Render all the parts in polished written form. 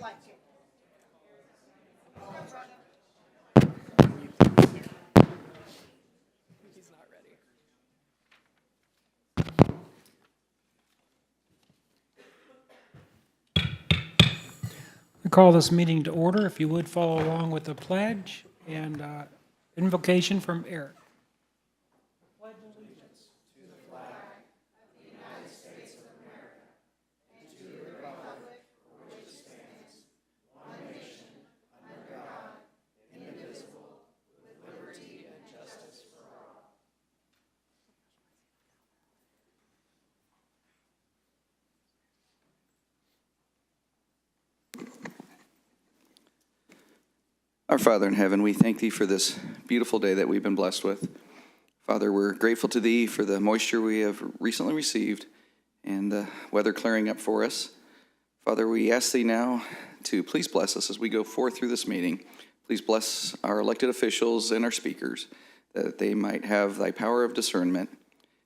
He's not ready. I call this meeting to order. If you would follow along with the pledge and invocation from Eric. Our Father in heaven, we thank Thee for this beautiful day that we've been blessed with. Father, we're grateful to Thee for the moisture we have recently received and the weather clearing up for us. Father, we ask Thee now to please bless us as we go forth through this meeting. Please bless our elected officials and our speakers, that they might have Thy power of discernment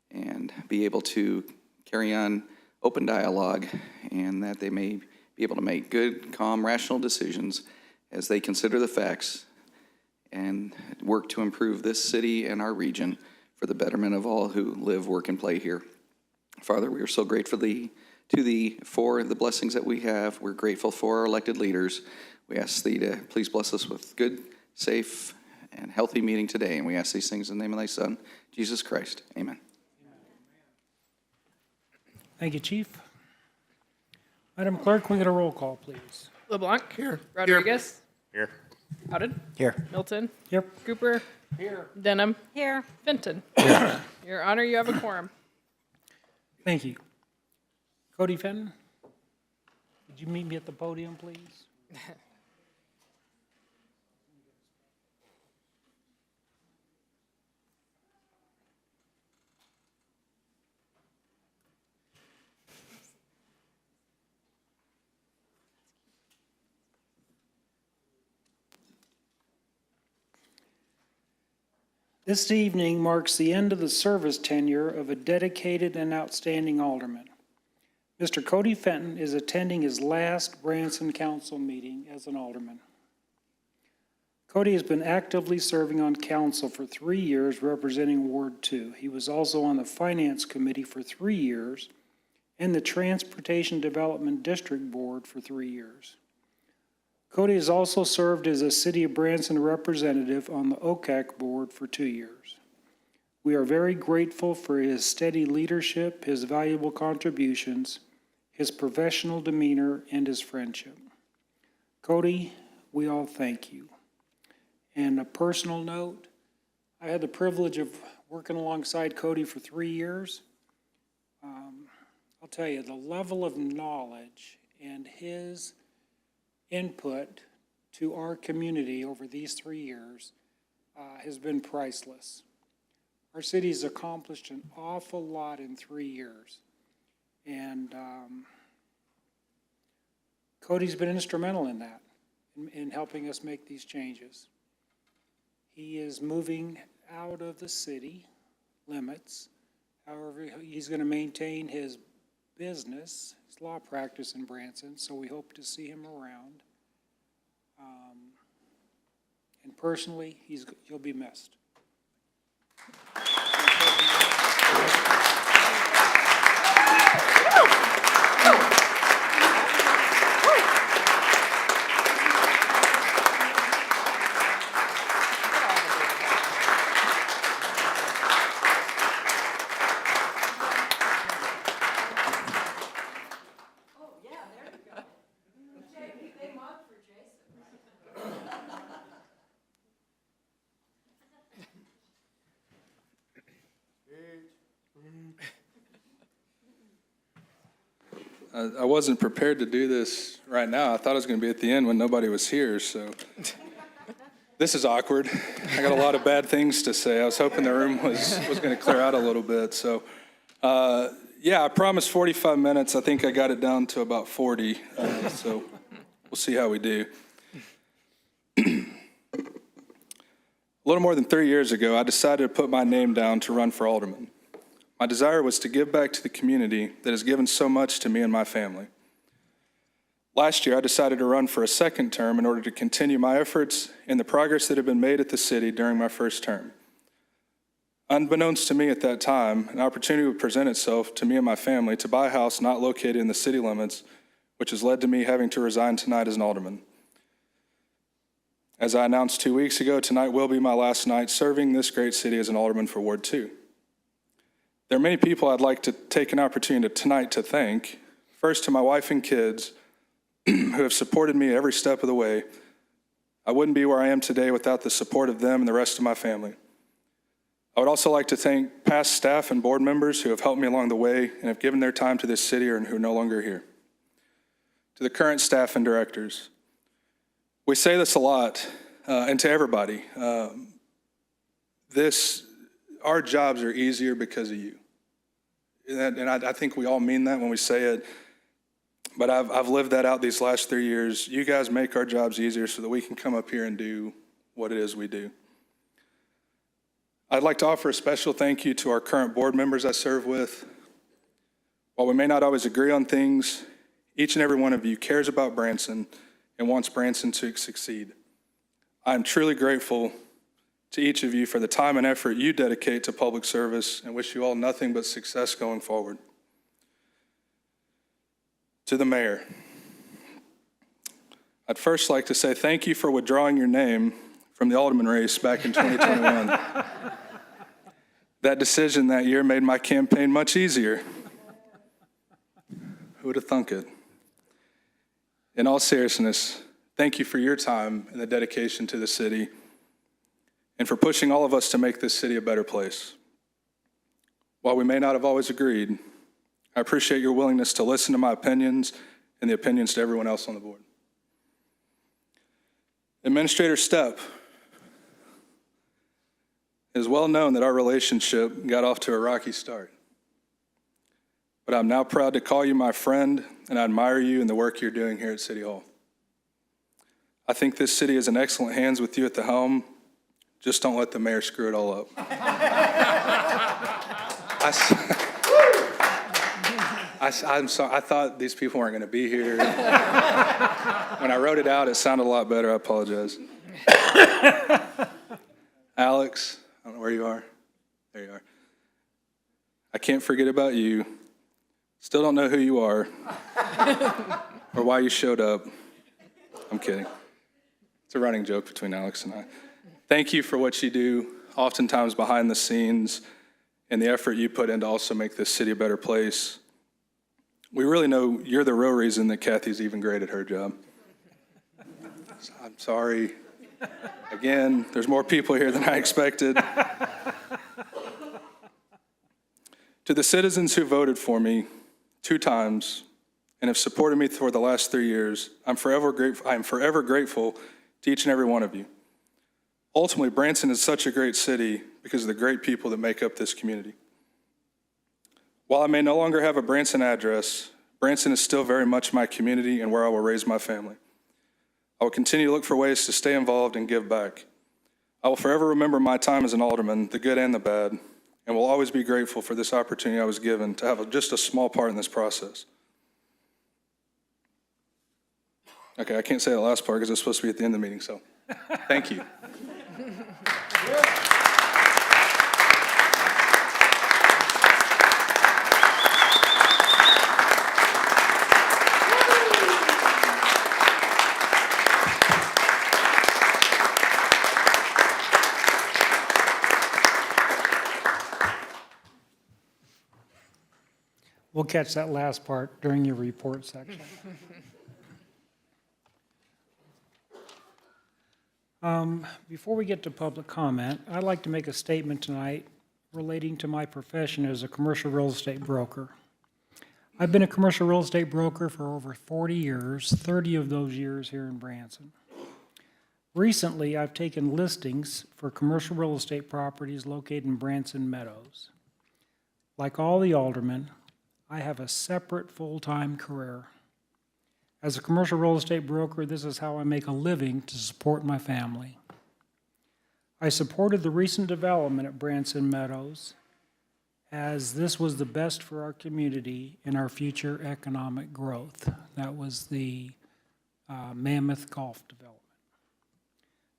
and be able to carry on open dialogue, and that they may be able to make good, calm, rational decisions as they consider the facts and work to improve this city and our region for the betterment of all who live, work, and play here. Father, we are so grateful to Thee for the blessings that we have. We're grateful for our elected leaders. We ask Thee to please bless us with good, safe, and healthy meeting today. And we ask these things in the name of Thy Son, Jesus Christ. Amen. Thank you, Chief. Madam Clerk, can we get a roll call, please? LeBlanc. Here. Rodriguez. Here. Howden. Here. Milton. Yep. Cooper. Here. Denham. Here. Fenton. Your Honor, you have a quorum. Thank you. Cody Fenton, would you meet me at the podium, please? This evening marks the end of the service tenure of a dedicated and outstanding alderman. Mr. Cody Fenton is attending his last Branson Council meeting as an alderman. Cody has been actively serving on council for 3 years representing Ward 2. He was also on the Finance Committee for 3 years and the Transportation Development District Board for 3 years. Cody has also served as a City of Branson representative on the OCAC board for 2 years. We are very grateful for his steady leadership, his valuable contributions, his professional demeanor, and his friendship. Cody, we all thank you. And a personal note, I had the privilege of working alongside Cody for 3 years. I'll tell you, the level of knowledge and his input to our community over these 3 years has been priceless. Our city's accomplished an awful lot in 3 years. And Cody's been instrumental in that, in helping us make these changes. He is moving out of the city limits. However, he's going to maintain his business, his law practice in Branson, so we hope to see him around. And personally, he'll be missed. I wasn't prepared to do this right now. I thought it was going to be at the end when nobody was here, so this is awkward. I got a lot of bad things to say. I was hoping the room was going to clear out a little bit. So, yeah, I promised 45 minutes. I think I got it down to about 40, so we'll see how we do. A little more than 3 years ago, I decided to put my name down to run for alderman. My desire was to give back to the community that has given so much to me and my family. Last year, I decided to run for a second term in order to continue my efforts and the progress that had been made at the city during my first term. Unbeknownst to me at that time, an opportunity would present itself to me and my family to buy a house not located in the city limits, which has led to me having to resign tonight as an alderman. As I announced 2 weeks ago, tonight will be my last night serving this great city as an alderman for Ward 2. There are many people I'd like to take an opportunity tonight to thank. First, to my wife and kids, who have supported me every step of the way. I wouldn't be where I am today without the support of them and the rest of my family. I would also like to thank past staff and board members who have helped me along the way and have given their time to this city and who are no longer here. To the current staff and directors, we say this a lot, and to everybody, our jobs are easier because of you. And I think we all mean that when we say it, but I've lived that out these last 3 years. You guys make our jobs easier so that we can come up here and do what it is we do. I'd like to offer a special thank you to our current board members I serve with. While we may not always agree on things, each and every one of you cares about Branson and wants Branson to succeed. I am truly grateful to each of you for the time and effort you dedicate to public service and wish you all nothing but success going forward. To the mayor, I'd first like to say thank you for withdrawing your name from the Alderman race back in 2021. That decision that year made my campaign much easier. Who would have thunk it? In all seriousness, thank you for your time and the dedication to the city and for pushing all of us to make this city a better place. While we may not have always agreed, I appreciate your willingness to listen to my opinions and the opinions to everyone else on the board. Administrator Stepp, it is well known that our relationship got off to a rocky start. But I'm now proud to call you my friend, and I admire you and the work you're doing here at City Hall. I think this city is in excellent hands with you at the helm. Just don't let the mayor screw it all up. I'm sorry, I thought these people weren't going to be here. When I wrote it out, it sounded a lot better. I apologize. Alex, I don't know where you are. There you are. I can't forget about you. Still don't know who you are or why you showed up. I'm kidding. It's a running joke between Alex and I. Thank you for what you do, oftentimes behind the scenes, and the effort you put in to also make this city a better place. We really know you're the real reason that Kathy's even great at her job. I'm sorry. Again, there's more people here than I expected. To the citizens who voted for me 2 times and have supported me for the last 3 years, I am forever grateful to each and every one of you. Ultimately, Branson is such a great city because of the great people that make up this community. While I may no longer have a Branson address, Branson is still very much my community and where I will raise my family. I will continue to look for ways to stay involved and give back. I will forever remember my time as an alderman, the good and the bad, and will always be grateful for this opportunity I was given to have just a small part in this process. Okay, I can't say the last part because it's supposed to be at the end of the meeting, so thank you. We'll catch that last part during your report section. Before we get to public comment, I'd like to make a statement tonight relating to my profession as a commercial real estate broker. I've been a commercial real estate broker for over 40 years, 30 of those years here in Branson. Recently, I've taken listings for commercial real estate properties located in Branson Meadows. Like all the aldermen, I have a separate full-time career. As a commercial real estate broker, this is how I make a living to support my family. I supported the recent development at Branson Meadows as this was the best for our community and our future economic growth. That was the Mammoth Golf Development.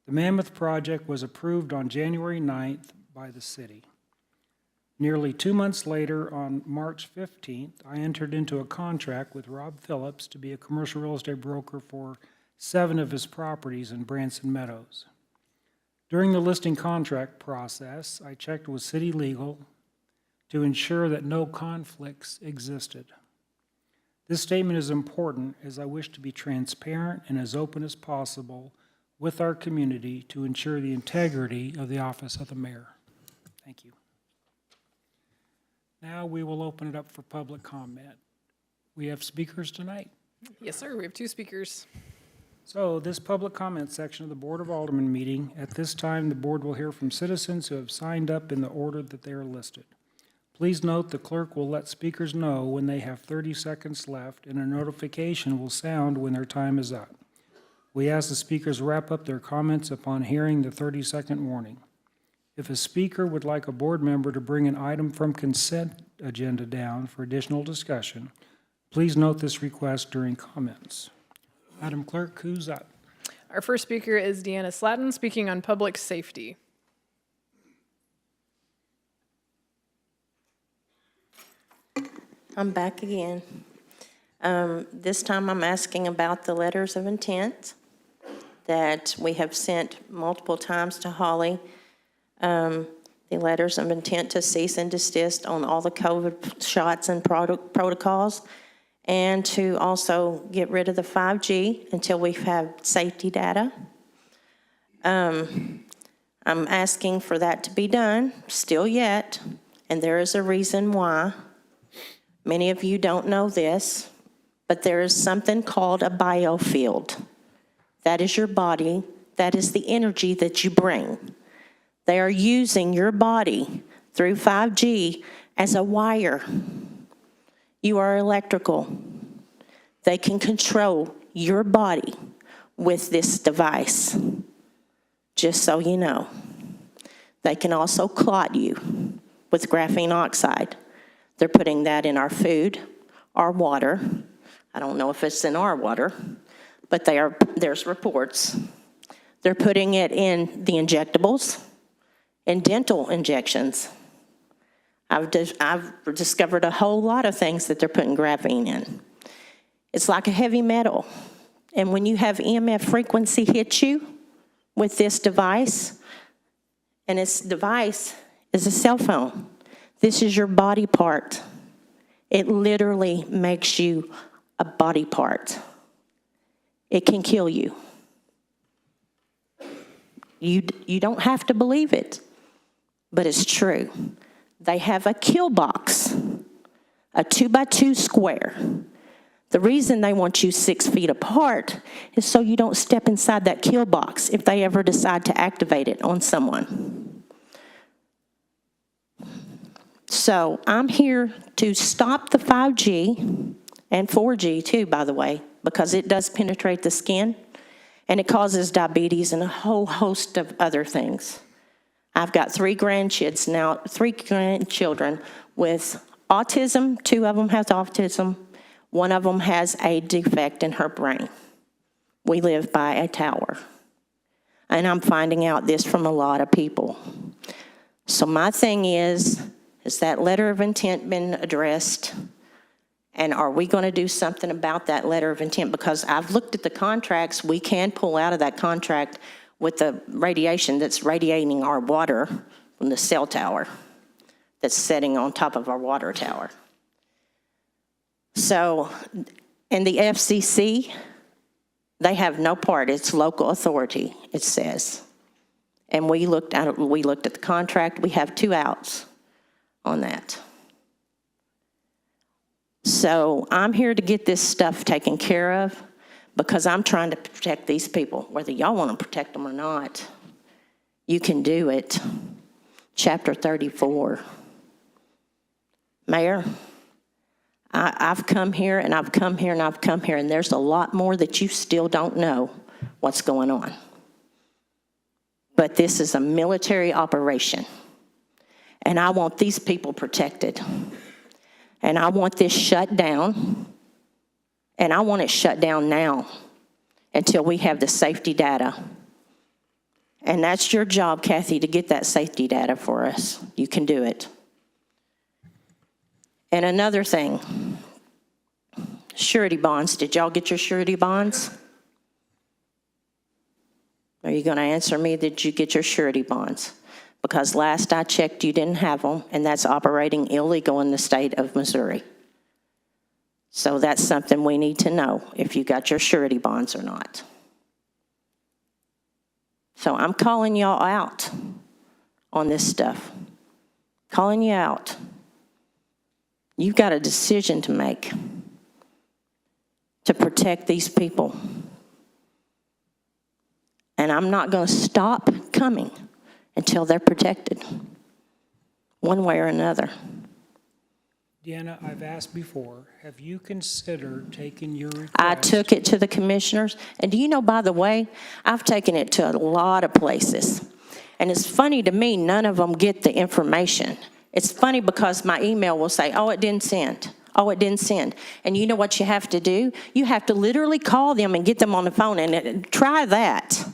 The Mammoth project was approved on January 9th by the city. Nearly 2 months later, on March 15th, I entered into a contract with Rob Phillips to be a commercial real estate broker for 7 of his properties in Branson Meadows. During the listing contract process, I checked with city legal to ensure that no conflicts existed. This statement is important as I wish to be transparent and as open as possible with our community to ensure the integrity of the office of the mayor. Thank you. Now we will open it up for public comment. We have speakers tonight. Yes, sir. We have 2 speakers. So this public comment section of the Board of Aldermen meeting, at this time, the board will hear from citizens who have signed up in the order that they are listed. Please note the clerk will let speakers know when they have 30 seconds left, and a notification will sound when their time is up. We ask the speakers wrap up their comments upon hearing the 30-second warning. If a speaker would like a board member to bring an item from consent agenda down for additional discussion, please note this request during comments. Madam Clerk, who's up? Our first speaker is Deanna Slatton, speaking on public safety. I'm back again. This time I'm asking about the letters of intent that we have sent multiple times to Holly. The letters of intent to cease and desist on all the COVID shots and protocols, and to also get rid of the 5G until we have safety data. I'm asking for that to be done, still yet, and there is a reason why. Many of you don't know this, but there is something called a biofield. That is your body. That is the energy that you bring. They are using your body through 5G as a wire. You are electrical. They can control your body with this device, just so you know. They can also clot you with graphene oxide. They're putting that in our food, our water. I don't know if it's in our water, but there's reports. They're putting it in the injectables and dental injections. I've discovered a whole lot of things that they're putting graphene in. It's like a heavy metal. And when you have EMF frequency hit you with this device, and this device is a cell phone. This is your body part. It literally makes you a body part. It can kill you. You don't have to believe it, but it's true. They have a kill box, a 2x2 square. The reason they want you 6 feet apart is so you don't step inside that kill box if they ever decide to activate it on someone. So I'm here to stop the 5G and 4G too, by the way, because it does penetrate the skin and it causes diabetes and a whole host of other things. I've got 3 grandkids now, 3 grandchildren with autism. 2 of them have autism. 1 of them has a defect in her brain. We live by a tower. And I'm finding out this from a lot of people. So my thing is that letter of intent been addressed? And are we going to do something about that letter of intent? Because I've looked at the contracts. We can pull out of that contract with the radiation that's radiating our water from the cell tower that's sitting on top of our water tower. So, and the FCC, they have no part. It's local authority, it says. And we looked at the contract. We have 2 outs on that. So I'm here to get this stuff taken care of because I'm trying to protect these people. Whether y'all want to protect them or not, you can do it. Chapter 34. Mayor, I've come here and I've come here and I've come here, and there's a lot more that you still don't know what's going on. But this is a military operation, and I want these people protected. And I want this shut down, and I want it shut down now. until we have the safety data. And that's your job, Kathy, to get that safety data for us. You can do it. And another thing, surety bonds. Did y'all get your surety bonds? Are you going to answer me, did you get your surety bonds? Because last I checked, you didn't have them, and that's operating illegal in the state of Missouri. So that's something we need to know, if you got your surety bonds or not. So I'm calling y'all out on this stuff. Calling you out. You've got a decision to make to protect these people. And I'm not going to stop coming until they're protected, one way or another. Deanna, I've asked before, have you considered taking your request? I took it to the commissioners. And do you know, by the way, I've taken it to a lot of places. And it's funny to me, none of them get the information. It's funny because my email will say, oh, it didn't send. Oh, it didn't send. And you know what you have to do? You have to literally call them and get them on the phone. And try that,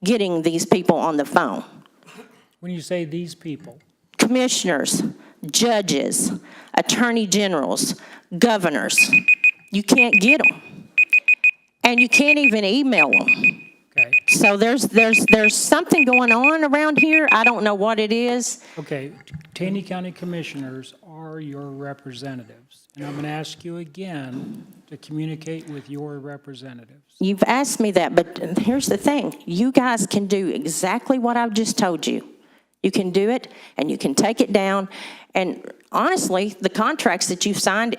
getting these people on the phone. When you say these people, Commissioners, judges, attorney generals, governors, you can't get them. And you can't even email them. okay, So there's something going on around here. I don't know what it is. okay, Taney County Commissioners are your representatives. And I'm going to ask you again to communicate with your representatives. You've asked me that, but here's the thing. You guys can do exactly what I've just told you. You can do it, and you can take it down. And honestly, the contracts that you've signed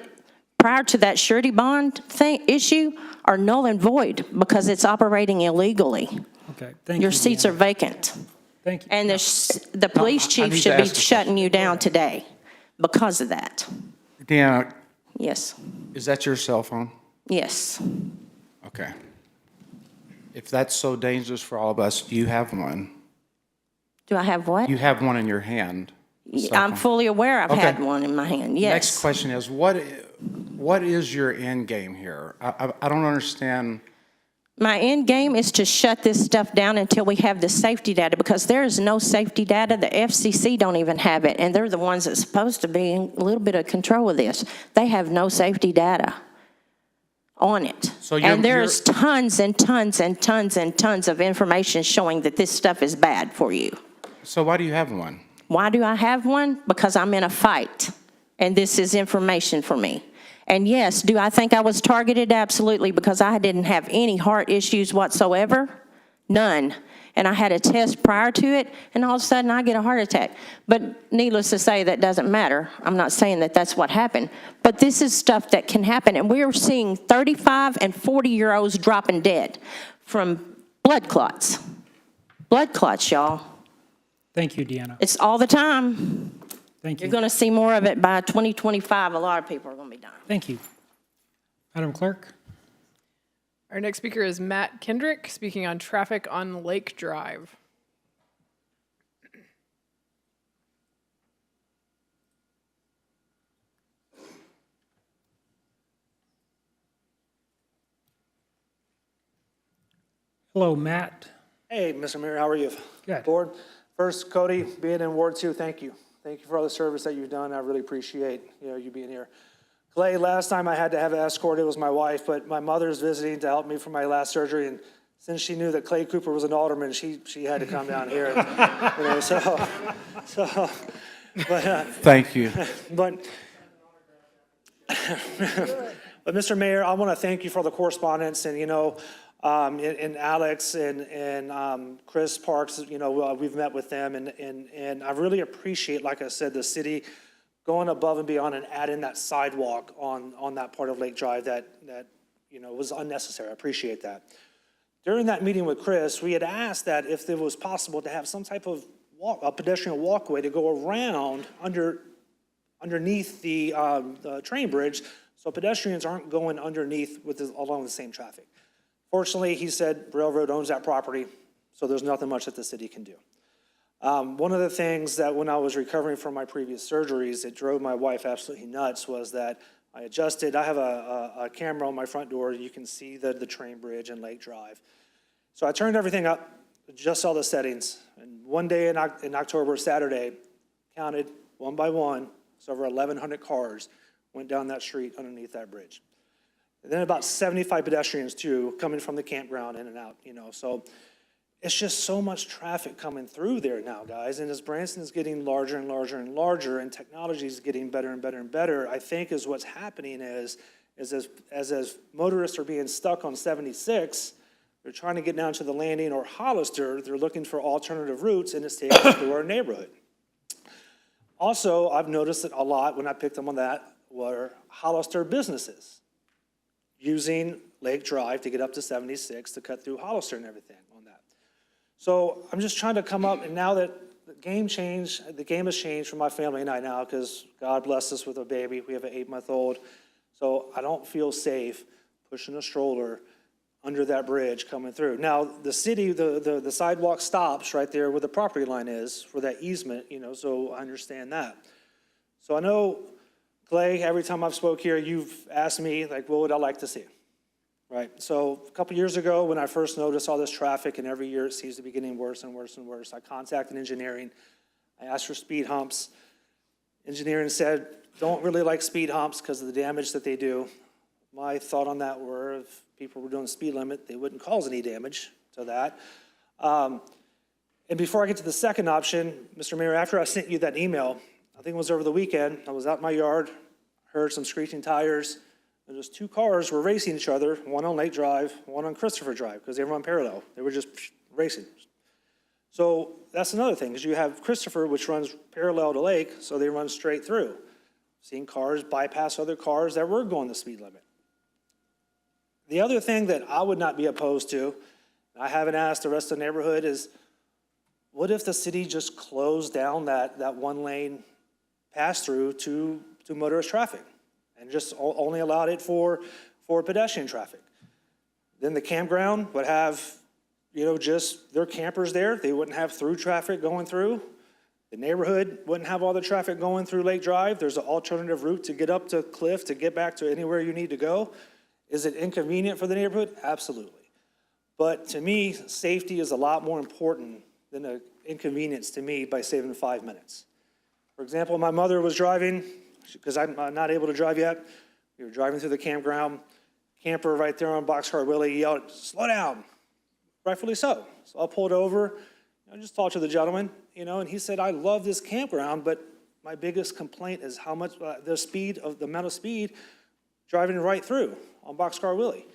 prior to that surety bond issue are null and void because it's operating illegally. Okay, thank you. Your seats are vacant. Thank you. And the police chief need should to be ask a shutting you down today because of that. Deanna, Yes, is that your cell phone? yes. Okay. If that's so dangerous for all of us, you have one. Do I have what? You have one in your hand. a cell I'm phone. fully aware I've Okay. had one in my hand, yes. Next question is, what is your end game here? I don't understand. My end game is to shut this stuff down until we have the safety data, because there is no safety data. The FCC don't even have it, and they're the ones that's supposed to be in a little bit of control of this. They have no safety data on it. So you're- And there's tons and tons and tons and tons of information showing that this stuff is bad for you. So why do you have one? Why do I have one? Because I'm in a fight, and this is information for me. And yes, do I think I was targeted? Absolutely, because I didn't have any heart issues whatsoever, none. And I had a test prior to it, and all of a sudden I get a heart attack. But needless to say, that doesn't matter. I'm not saying that that's what happened. But this is stuff that can happen, and we're seeing 35 and 40-year-olds dropping dead from blood clots. Blood clots, y'all. Thank you, Deanna. It's all the time. Thank You're you. going to see more of it by 2025. A lot of people are going to be dying. Thank you. Madam Clerk? Our next speaker is Matt Kendrick, speaking on traffic on Lake Drive. Hello, Matt. Hey, Mr. Mayor, how are you? Good. Board, first, Cody, being in Ward 2, thank you. Thank you for all the service that you've done. I really appreciate, you being here. Clay, last time I had to have an escort, it was my wife, but my mother's visiting to help me for my last surgery, and since she knew that Clay Cooper was an alderman, she had to come down here. But Thank you. But Mr. Mayor, I want to thank you for the correspondence, and, and Alex and Chris Parks, we've met with them, and I really appreciate, like I said, the city going above and beyond and adding that sidewalk on that part of Lake Drive that was unnecessary. I appreciate that. During that meeting with Chris, we had asked that if it was possible to have some type of a pedestrian walkway to go around underneath the train bridge, so pedestrians aren't going underneath along the same traffic. Fortunately, he said railroad owns that property, so there's nothing much that the city can do. One of the things that when I was recovering from my previous surgeries, it drove my wife absolutely nuts, was that I adjusted, I have a camera on my front door, you can see the train bridge and Lake Drive. So I turned everything up, adjust all the settings, and one day in October, Saturday, counted one by one, it's over 1,100 cars went down that street underneath that bridge. And then about 75 pedestrians too, coming from the campground in and out, so it's just so much traffic coming through there now, guys. And as Branson is getting larger and larger and larger and technology is getting better and better and better, I think is what's happening is as motorists are being stuck on 76, they're trying to get down to the landing or Hollister, they're looking for alternative routes and it's taking them through our neighborhood. Also, I've noticed it a lot when I picked them on that were Hollister businesses using Lake Drive to get up to 76 to cut through Hollister and everything on that. So I'm just trying to come up, and now that the game has changed for my family and I now, because God bless us with a baby. We have an 8-month-old. So I don't feel safe pushing a stroller under that bridge coming through. Now, the city, the sidewalk stops right there where the property line is for that easement, so I understand that. So I know, Clay, every time I've spoke here, you've asked me, like, what would I like to see? Right, so a couple years ago, when I first noticed all this traffic, and every year it seems to be getting worse and worse and worse, I contacted engineering. I asked for speed humps. Engineering said, don't really like speed humps because of the damage that they do. My thought on that were, if people were doing speed limit, they wouldn't cause any damage to that. And before I get to the second option, Mr. Mayor, after I sent you that email, I think it was over the weekend, I was out in my yard, heard some screeching tires, and just 2 cars were racing each other, one on Lake Drive, one on Christopher Drive, because they run parallel. They were just racing. So that's another thing, is you have Christopher, which runs parallel to Lake, so they run straight through. Seeing cars bypass other cars that were going the speed limit. The other thing that I would not be opposed to, and I haven't asked the rest of the neighborhood, is what if the city just closed down that 1-lane pass-through to motorist traffic and just only allowed it for pedestrian traffic? Then the campground would have, just their campers there. They wouldn't have through traffic going through. The neighborhood wouldn't have all the traffic going through Lake Drive. There's an alternative route to get up to Cliff to get back to anywhere you need to go. Is it inconvenient for the neighborhood? Absolutely. But to me, safety is a lot more important than an inconvenience to me by saving 5 minutes. For example, my mother was driving, because I'm not able to drive yet. We were driving through the campground. Camper right there on Boxcar Willie yelled, "Slow down." Rightfully so. So I pulled over. I just talked to the gentleman, and he said, "I love this campground, but my biggest complaint is how much the amount of speed driving right through on Boxcar Willie."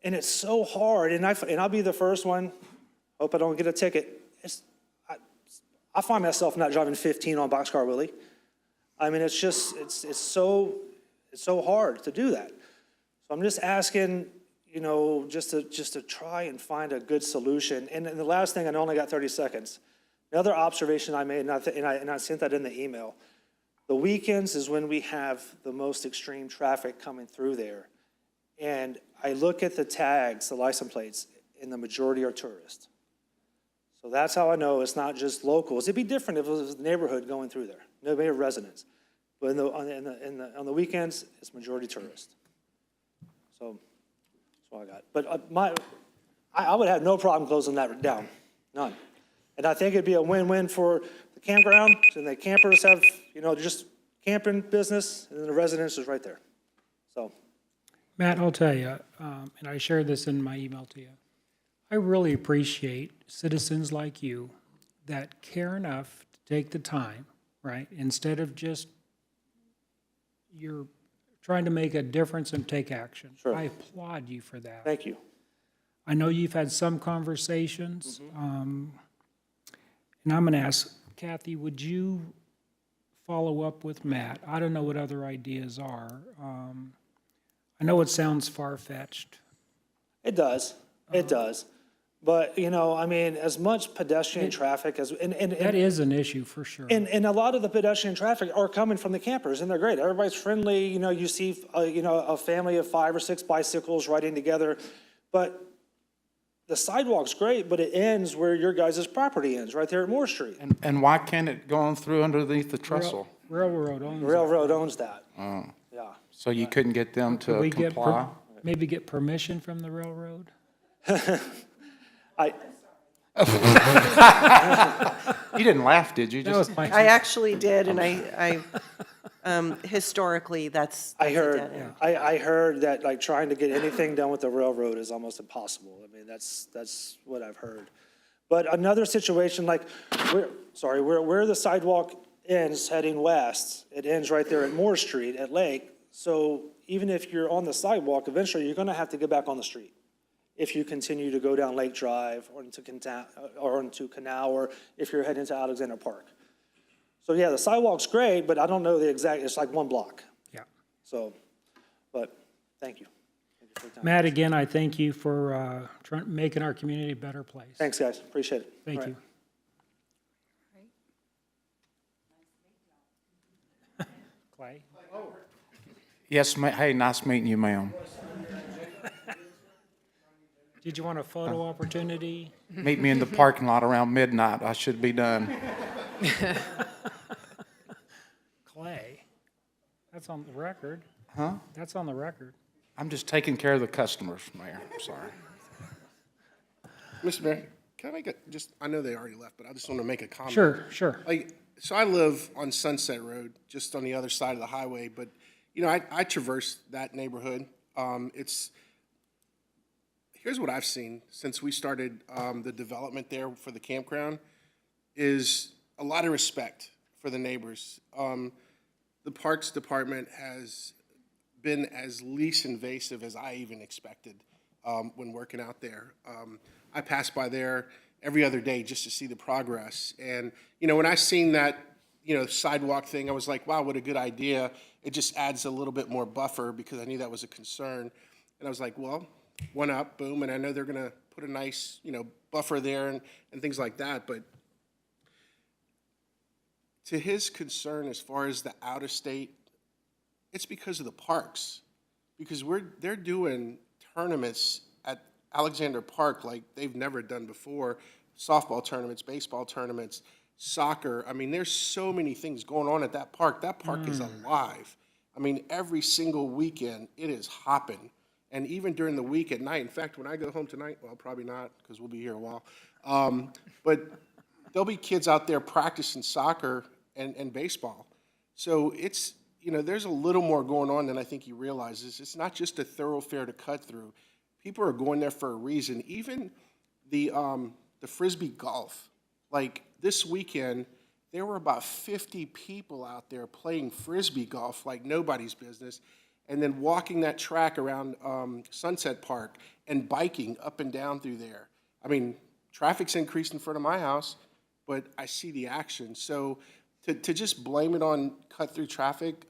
And it's so hard, and I'll be the first one, hope I don't get a ticket. I find myself not driving 15 on Boxcar Willie. I mean, it's so hard to do that. So I'm just asking, just to try and find a good solution. And the last thing, I only got 30 seconds. Another observation I made, and I sent that in the email. The weekends is when we have the most extreme traffic coming through there. And I look at the tags, the license plates, and the majority are tourists. So that's how I know it's not just locals. It'd be different if it was the neighborhood going through there, neighborhood residents. But on the weekends, it's majority tourists. So that's all I got. But I would have no problem closing that down, none. And I think it'd be a win-win for the campground, and the campers have, just camping business, and then the residents is right there. So. Matt, I'll tell you, and I shared this in my email to you. I really appreciate citizens like you that care enough to take the time, right? Instead of just, you're trying to make a difference and take action. Sure. I applaud you for that. Thank you. I know you've had some conversations, and I'm going to ask Kathy, would you follow up with Matt? I don't know what other ideas are. I know it sounds far-fetched. It does. It does. But, as much pedestrian traffic as, That is an issue for sure. and a lot of the pedestrian traffic are coming from the campers, and they're great. Everybody's friendly. You see, a family of 5 or 6 bicycles riding together. But the sidewalk's great, but it ends where your guys' property ends, right there at Moore Street. And why can't it go on through underneath the trestle? Railroad owns it. Railroad owns that. Oh. Yeah. So you couldn't get them Could to we get, comply? maybe get permission from the railroad? I, You didn't laugh, did you? That was Just, my, I actually did, and historically, that's I a heard, dead end. I heard that like trying to get anything done with the railroad is almost impossible. I mean, that's what I've heard. But another situation like, where the sidewalk ends heading west, it ends right there at Moore Street at Lake. So even if you're on the sidewalk, eventually you're gonna have to get back on the street if you continue to go down Lake Drive or into Canal, or if you're heading to Alexander Park. So yeah, the sidewalk's great, but I don't know the exact, it's like 1 block. yeah. So, but thank you. Thank you for your time. Matt, again, I thank you for making our community a better place. Thanks, guys. Appreciate it. Thank All right. you. Clay? yes, hey, nice meeting you, ma'am. Did you want a photo opportunity? Meet me in the parking lot around midnight. I should be done. Clay? That's on the record. Huh? That's on the record. I'm just taking care of the customers, Mayor. I'm sorry. Mr. Mayor, can I make I know they already left, but I just want to make a comment. Sure. So I live on Sunset Road, just on the other side of the highway, but, I traverse that neighborhood. Here's what I've seen since we started the development there for the campground, is a lot of respect for the neighbors. The Parks Department has been as least invasive as I even expected when working out there. I pass by there every other day just to see the progress. And, when I seen that, sidewalk thing, I was like, wow, what a good idea. It just adds a little bit more buffer because I knew that was a concern. And I was like, well, one up, boom, and I know they're going to put a nice, buffer there and things like that. But to his concern as far as the out-of-state, it's because of the parks. Because they're doing tournaments at Alexander Park like they've never done before. Softball tournaments, baseball tournaments, soccer. I mean, there's so many things going on at that park. That park is alive. I mean, every single weekend it is hopping. And even during the week at night, in fact, when I go home tonight, well, probably not because we'll be here a while, but there'll be kids out there practicing soccer and baseball. So it's, there's a little more going on than I think he realizes. It's not just a thoroughfare to cut through. People are going there for a reason. Even the Frisbee golf, like this weekend, there were about 50 people out there playing Frisbee golf like nobody's business, and then walking that track around Sunset Park and biking up and down through there. I mean, traffic's increased in front of my house, but I see the action. So to just blame it on cut-through traffic,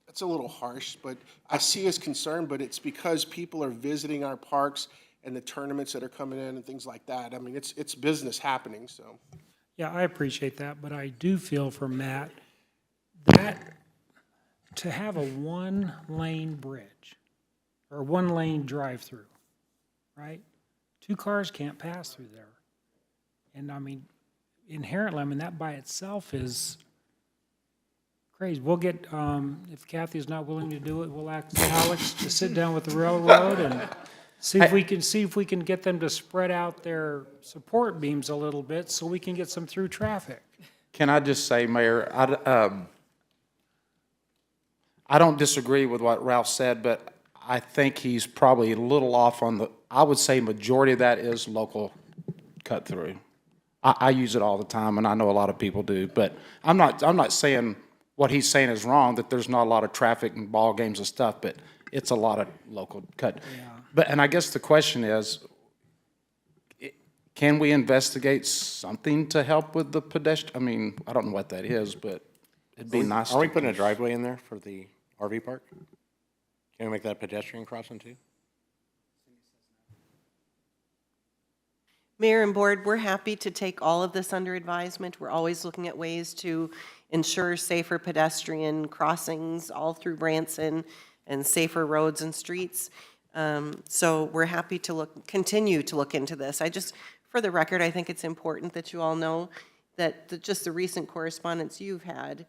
that's a little harsh, but I see his concern, but it's because people are visiting our parks and the tournaments that are coming in and things like that. I mean, it's business happening, so. Yeah, I appreciate that, but I do feel for Matt that to have a one-lane bridge or one-lane drive-through, right? 2 cars can't pass through there. And I mean, inherently, that by itself is crazy. We'll get, if Kathy's not willing to do it, we'll ask Alex to sit down with the railroad and see if we can get them to spread out their support beams a little bit so we can get some through traffic. Can I just say, Mayor, I don't disagree with what Ralph said, but I think he's probably a little off on I would say majority of that is local cut through. I use it all the time, and I know a lot of people do, but I'm not saying what he's saying is wrong, that there's not a lot of traffic and ball games and stuff, but it's a lot of local cut. Yeah. And I guess the question is, can we investigate something to help with the pedestrian? I don't know what that is, but it'd be nice. Are we putting a driveway in there for the RV park? Can we make that pedestrian crossing too? Mayor and board, we're happy to take all of this under advisement. We're always looking at ways to ensure safer pedestrian crossings all through Branson and safer roads and streets. So we're happy to continue to look into this. For the record, I think it's important that you all know that just the recent correspondence you've had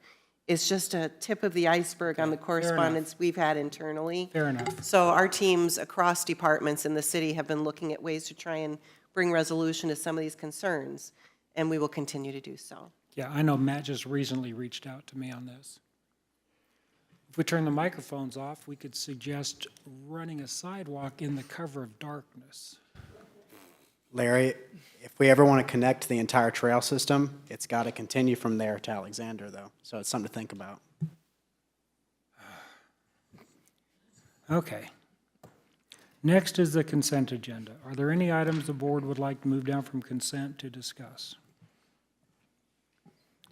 is just a tip of the iceberg on the correspondence we've had internally. Fair enough. So our teams across departments in the city have been looking at ways to try and bring resolution to some of these concerns, and we will continue to do so. Yeah, I know Matt just recently reached out to me on this. If we turn the microphones off, we could suggest running a sidewalk in the cover of darkness. Larry, if we ever want to connect the entire trail system, it's got to continue from there to Alexander, though. So it's something to think about. Okay. Next is the consent agenda. Are there any items the board would like to move down from consent to discuss?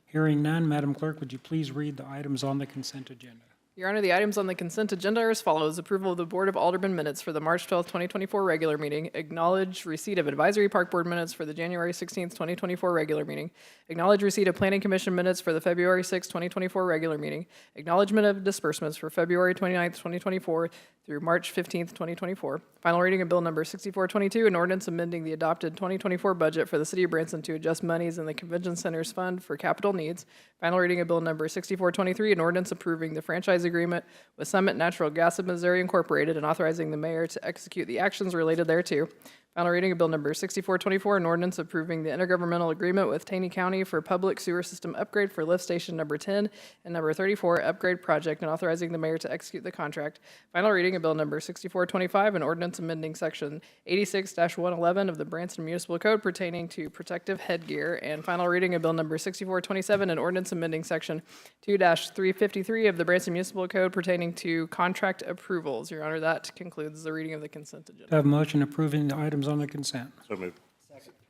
Hearing none, Madam Clerk, would you please read the items on the consent agenda? Your Honor, the items on the consent agenda are as follows. Approval of the Board of Aldermen minutes for the March 12th, 2024 regular meeting. Acknowledge receipt of Advisory Park Board minutes for the January 16th, 2024 regular meeting. Acknowledge receipt of Planning Commission minutes for the February 6th, 2024 regular meeting. Acknowledgement of disbursements for February 29th, 2024 through March 15th, 2024. Final reading of Bill Number 6422, an ordinance amending the adopted 2024 budget for the City of Branson to adjust monies in the Convention Center's fund for capital needs. Final reading of Bill Number 6423, an ordinance approving the franchise agreement with Summit Natural Gas of Missouri Incorporated and authorizing the mayor to execute the actions related thereto. Final reading of Bill Number 6424, an ordinance approving the intergovernmental agreement with Taney County for public sewer system upgrade for lift station number 10 and number 34 upgrade project and authorizing the mayor to execute the contract. Final reading of Bill Number 6425, an ordinance amending Section 86-111 of the Branson Municipal Code pertaining to protective headgear. And final reading of Bill Number 6427, an ordinance amending Section 2-353 of the Branson Municipal Code pertaining to contract approvals. Your Honor, that concludes the reading of the consent agenda. Do I have a motion approving the items on the consent? So moved.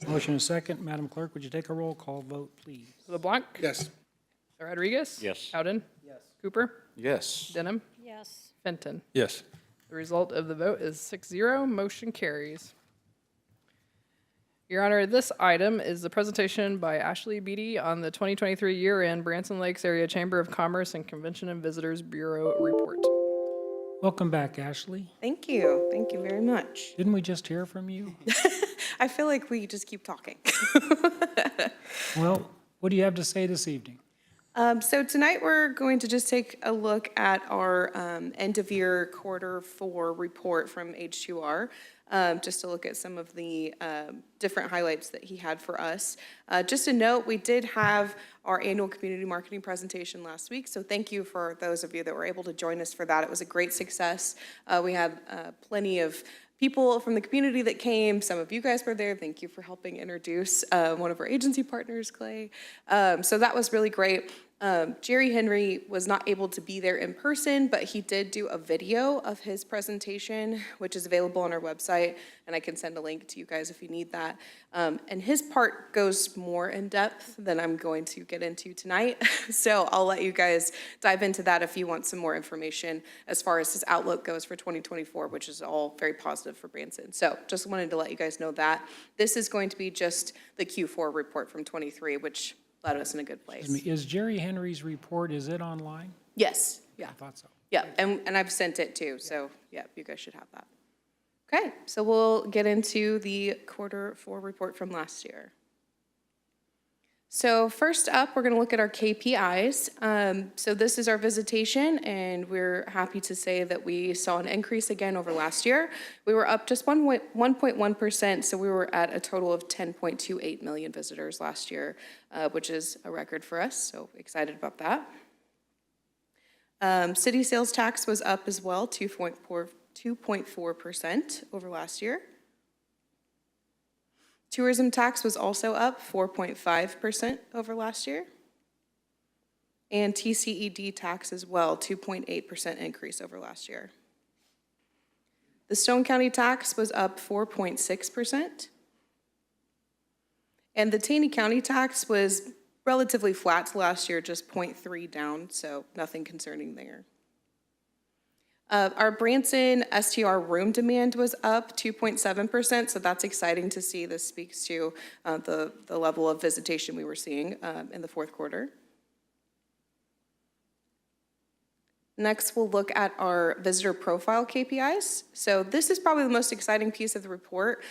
Motion is second. Madam Clerk, would you take a roll call vote, please? LeBlanc? Yes. Rodriguez? Yes. Howden? Yes. Cooper? Yes. Denham? Yes. Fenton? Yes. The result of the vote is 6-0. Motion carries. Your Honor, this item is the presentation by Ashley Beatty on the 2023 year-end Branson Lakes Area Chamber of Commerce and Convention and Visitors Bureau report. Welcome back, Ashley. Thank you. Thank you very much. Didn't we just hear from you? I feel like we just keep talking. Well, what do you have to say this evening? So tonight we're going to just take a look at our end-of-year Q4 report from H2R, just to look at some of the different highlights that he had for us. Just a note, we did have our annual community marketing presentation last week, so thank you for those of you that were able to join us for that. It was a great success. We had plenty of people from the community that came. Some of you guys were there. Thank you for helping introduce one of our agency partners, Clay. So that was really great. Jerry Henry was not able to be there in person, but he did do a video of his presentation, which is available on our website, and I can send a link to you guys if you need that. And his part goes more in depth than I'm going to get into tonight, so I'll let you guys dive into that if you want some more information as far as his outlook goes for 2024, which is all very positive for Branson. So just wanted to let you guys know that. This is going to be just the Q4 report from 23, which led us in a good place. Is Jerry Henry's report, is it online? Yes, yeah. I thought so. Yeah, and I've sent it too, so yeah, you guys should have that. Okay, so we'll get into the Q4 report from last year. So first up, we're going to look at our KPIs. So this is our visitation, and we're happy to say that we saw an increase again over last year. We were up just 1.1%, so we were at a total of 10.28 million visitors last year, which is a record for us, so excited about that. City sales tax was up as well, 2.4% over last year. Tourism tax was also up 4.5% over last year. And TCED tax as well, 2.8% increase over last year. The Stone County tax was up 4.6%. And the Taney County tax was relatively flat to last year, just 0.3 down, so nothing concerning there. Our Branson STR room demand was up 2.7%, so that's exciting to see. This speaks to the level of visitation we were seeing in the Q4. Next, we'll look at our visitor profile KPIs. So this is probably the most exciting piece of the report.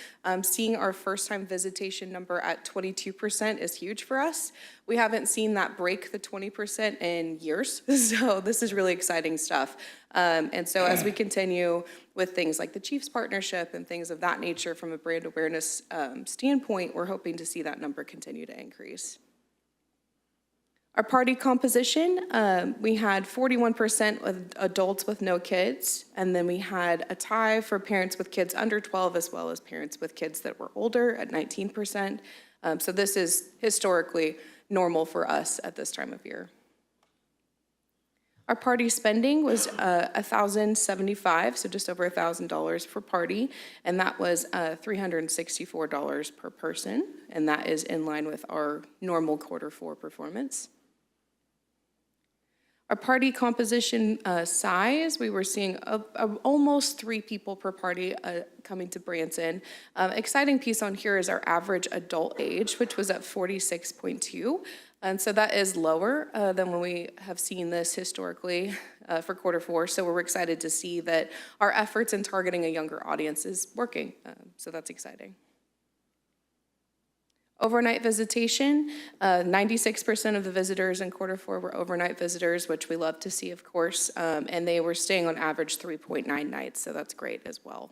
Seeing our first-time visitation number at 22% is huge for us. We haven't seen that break the 20% in years, so this is really exciting stuff. And so as we continue with things like the Chiefs partnership and things of that nature from a brand awareness standpoint, we're hoping to see that number continue to increase. Our party composition, we had 41% of adults with no kids, and then we had a tie for parents with kids under 12 as well as parents with kids that were older at 19%. So this is historically normal for us at this time of year. Our party spending was $1,075, so just over $1,000 for party, and that was $364 per person, and that is in line with our normal Q4 performance. Our party composition size, we were seeing almost 3 people per party coming to Branson. Exciting piece on here is our average adult age, which was at 46.2. And so that is lower than when we have seen this historically for Q4. So we're excited to see that our efforts in targeting a younger audience is working. So that's exciting. Overnight visitation, 96% of the visitors in Q4 were overnight visitors, which we love to see, of course, and they were staying on average 3.9 nights, so that's great as well.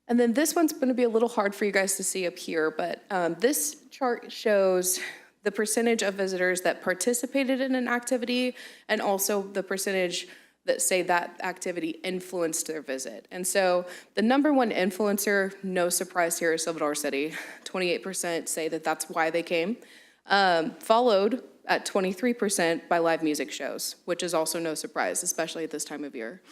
And then this one's going to be a little hard for you guys to see up here, but this chart shows the percentage of visitors that participated in an activity and also the percentage that say that activity influenced their visit. And so the number one influencer, no surprise here, is Silver City. 28% say that that's why they came, followed at 23% by live music shows, which is also no surprise, especially at this time of year.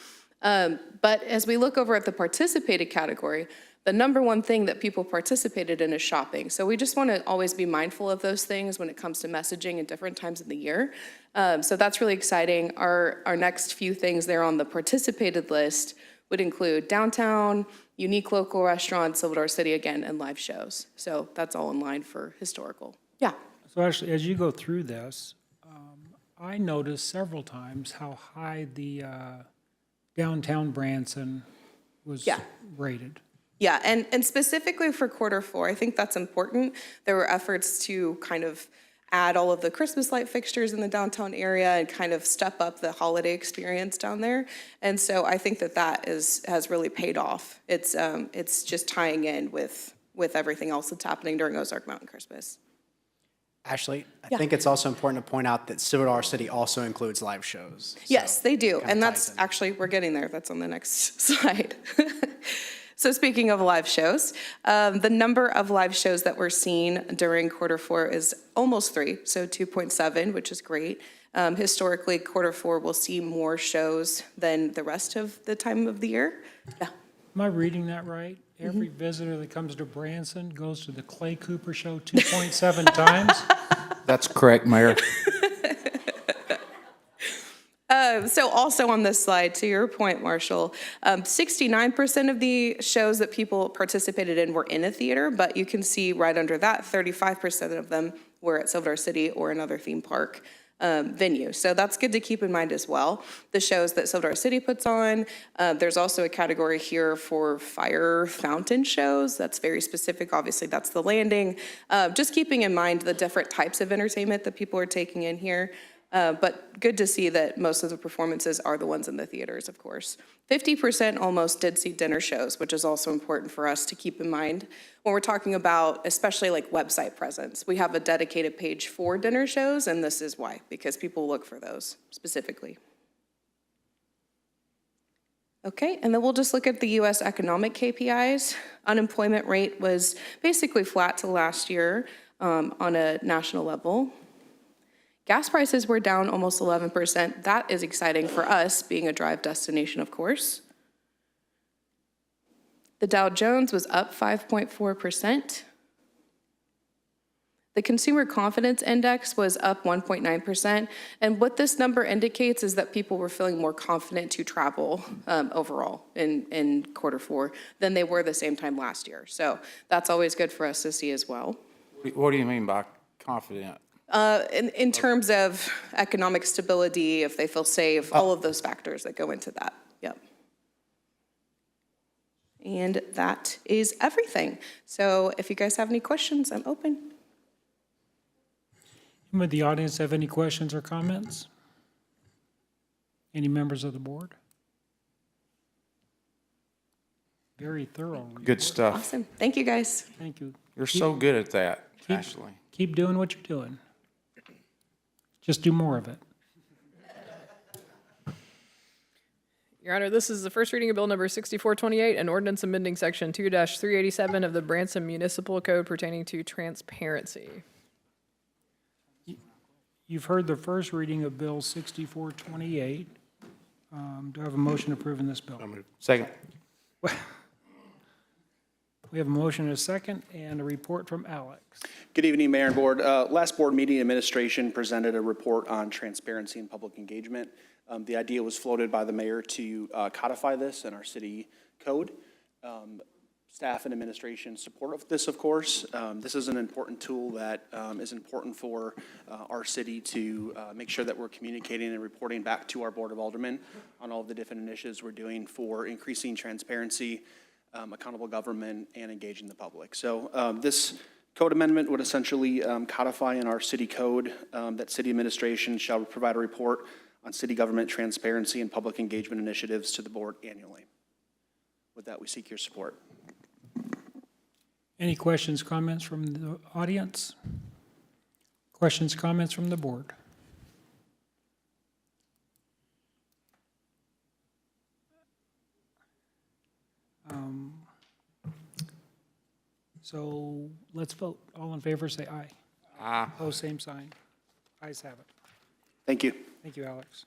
But as we look over at the participated category, the number one thing that people participated in is shopping. So we just want to always be mindful of those things when it comes to messaging at different times of the year. So that's really exciting. Our next few things there on the participated list would include downtown, unique local restaurants, Silver City again, and live shows. So that's all in line for historical. Yeah. So actually, as you go through this, I noticed several times how high the downtown Branson was rated. Yeah, and specifically for Q4, I think that's important. There were efforts to kind of add all of the Christmas light fixtures in the downtown area and kind of step up the holiday experience down there. And so I think that has really paid off. It's just tying in with everything else that's happening during Ozark Mountain Christmas. Ashley, I think it's also important to point out that Silver City also includes live shows. Yes, they do. And that's actually, we're getting there. That's on the next slide. So speaking of live shows, the number of live shows that we're seeing during Q4 is almost 3, so 2.7, which is great. Historically, Q4 will see more shows than the rest of the time of the year. Yeah. Am I reading that right? Every visitor that comes to Branson goes to the Clay Cooper Show 2.7 times? That's correct, Mayor. So also on this slide, to your point, Marshall, 69% of the shows that people participated in were in a theater, but you can see right under that, 35% of them were at Silver City or another theme park venue. So that's good to keep in mind as well. The shows that Silver City puts on, there's also a category here for fire fountain shows. That's very specific. Obviously, that's the landing. Just keeping in mind the different types of entertainment that people are taking in here. But good to see that most of the performances are the ones in the theaters, of course. 50% almost did see dinner shows, which is also important for us to keep in mind when we're talking about, especially like website presence. We have a dedicated page for dinner shows, and this is why, because people look for those specifically. Okay, and then we'll just look at the U.S. economic KPIs. Unemployment rate was basically flat to last year on a national level. Gas prices were down almost 11%. That is exciting for us, being a drive destination, of course. The Dow Jones was up 5.4%. The Consumer Confidence Index was up 1.9%. And what this number indicates is that people were feeling more confident to travel overall in Q4 than they were the same time last year. So that's always good for us to see as well. What do you mean by confident? In terms of economic stability, if they feel safe, all of those factors that go into that. Yep. And that is everything. So if you guys have any questions, I'm open. Would the audience have any questions or comments? Any members of the board? Very thorough. Good stuff. Awesome. Thank you, guys. Thank you. You're so good at that, Ashley. Keep doing what you're doing. Just do more of it. Your Honor, this is the first reading of Bill Number 6428, an ordinance amending Section 2-387 of the Branson Municipal Code pertaining to transparency. You've heard the first reading of Bill 6428. Do I have a motion approving this bill? Second. We have a motion and a second, and a report from Alex. Good evening, Mayor and Board. Last board meeting, administration presented a report on transparency and public engagement. The idea was floated by the mayor to codify this in our city code. Staff and administration support this, of course. This is an important tool that is important for our city to make sure that we're communicating and reporting back to our Board of Aldermen on all of the different initiatives we're doing for increasing transparency, accountable government, and engaging the public. So this code amendment would essentially codify in our city code that city administration shall provide a report on city government transparency and public engagement initiatives to the board annually. With that, we seek your support. Any questions, comments from the audience? Questions, comments from the board? So let's vote. All in favor, say aye. Aye. Opposed, same sign. Ayes have it. Thank you. Thank you, Alex.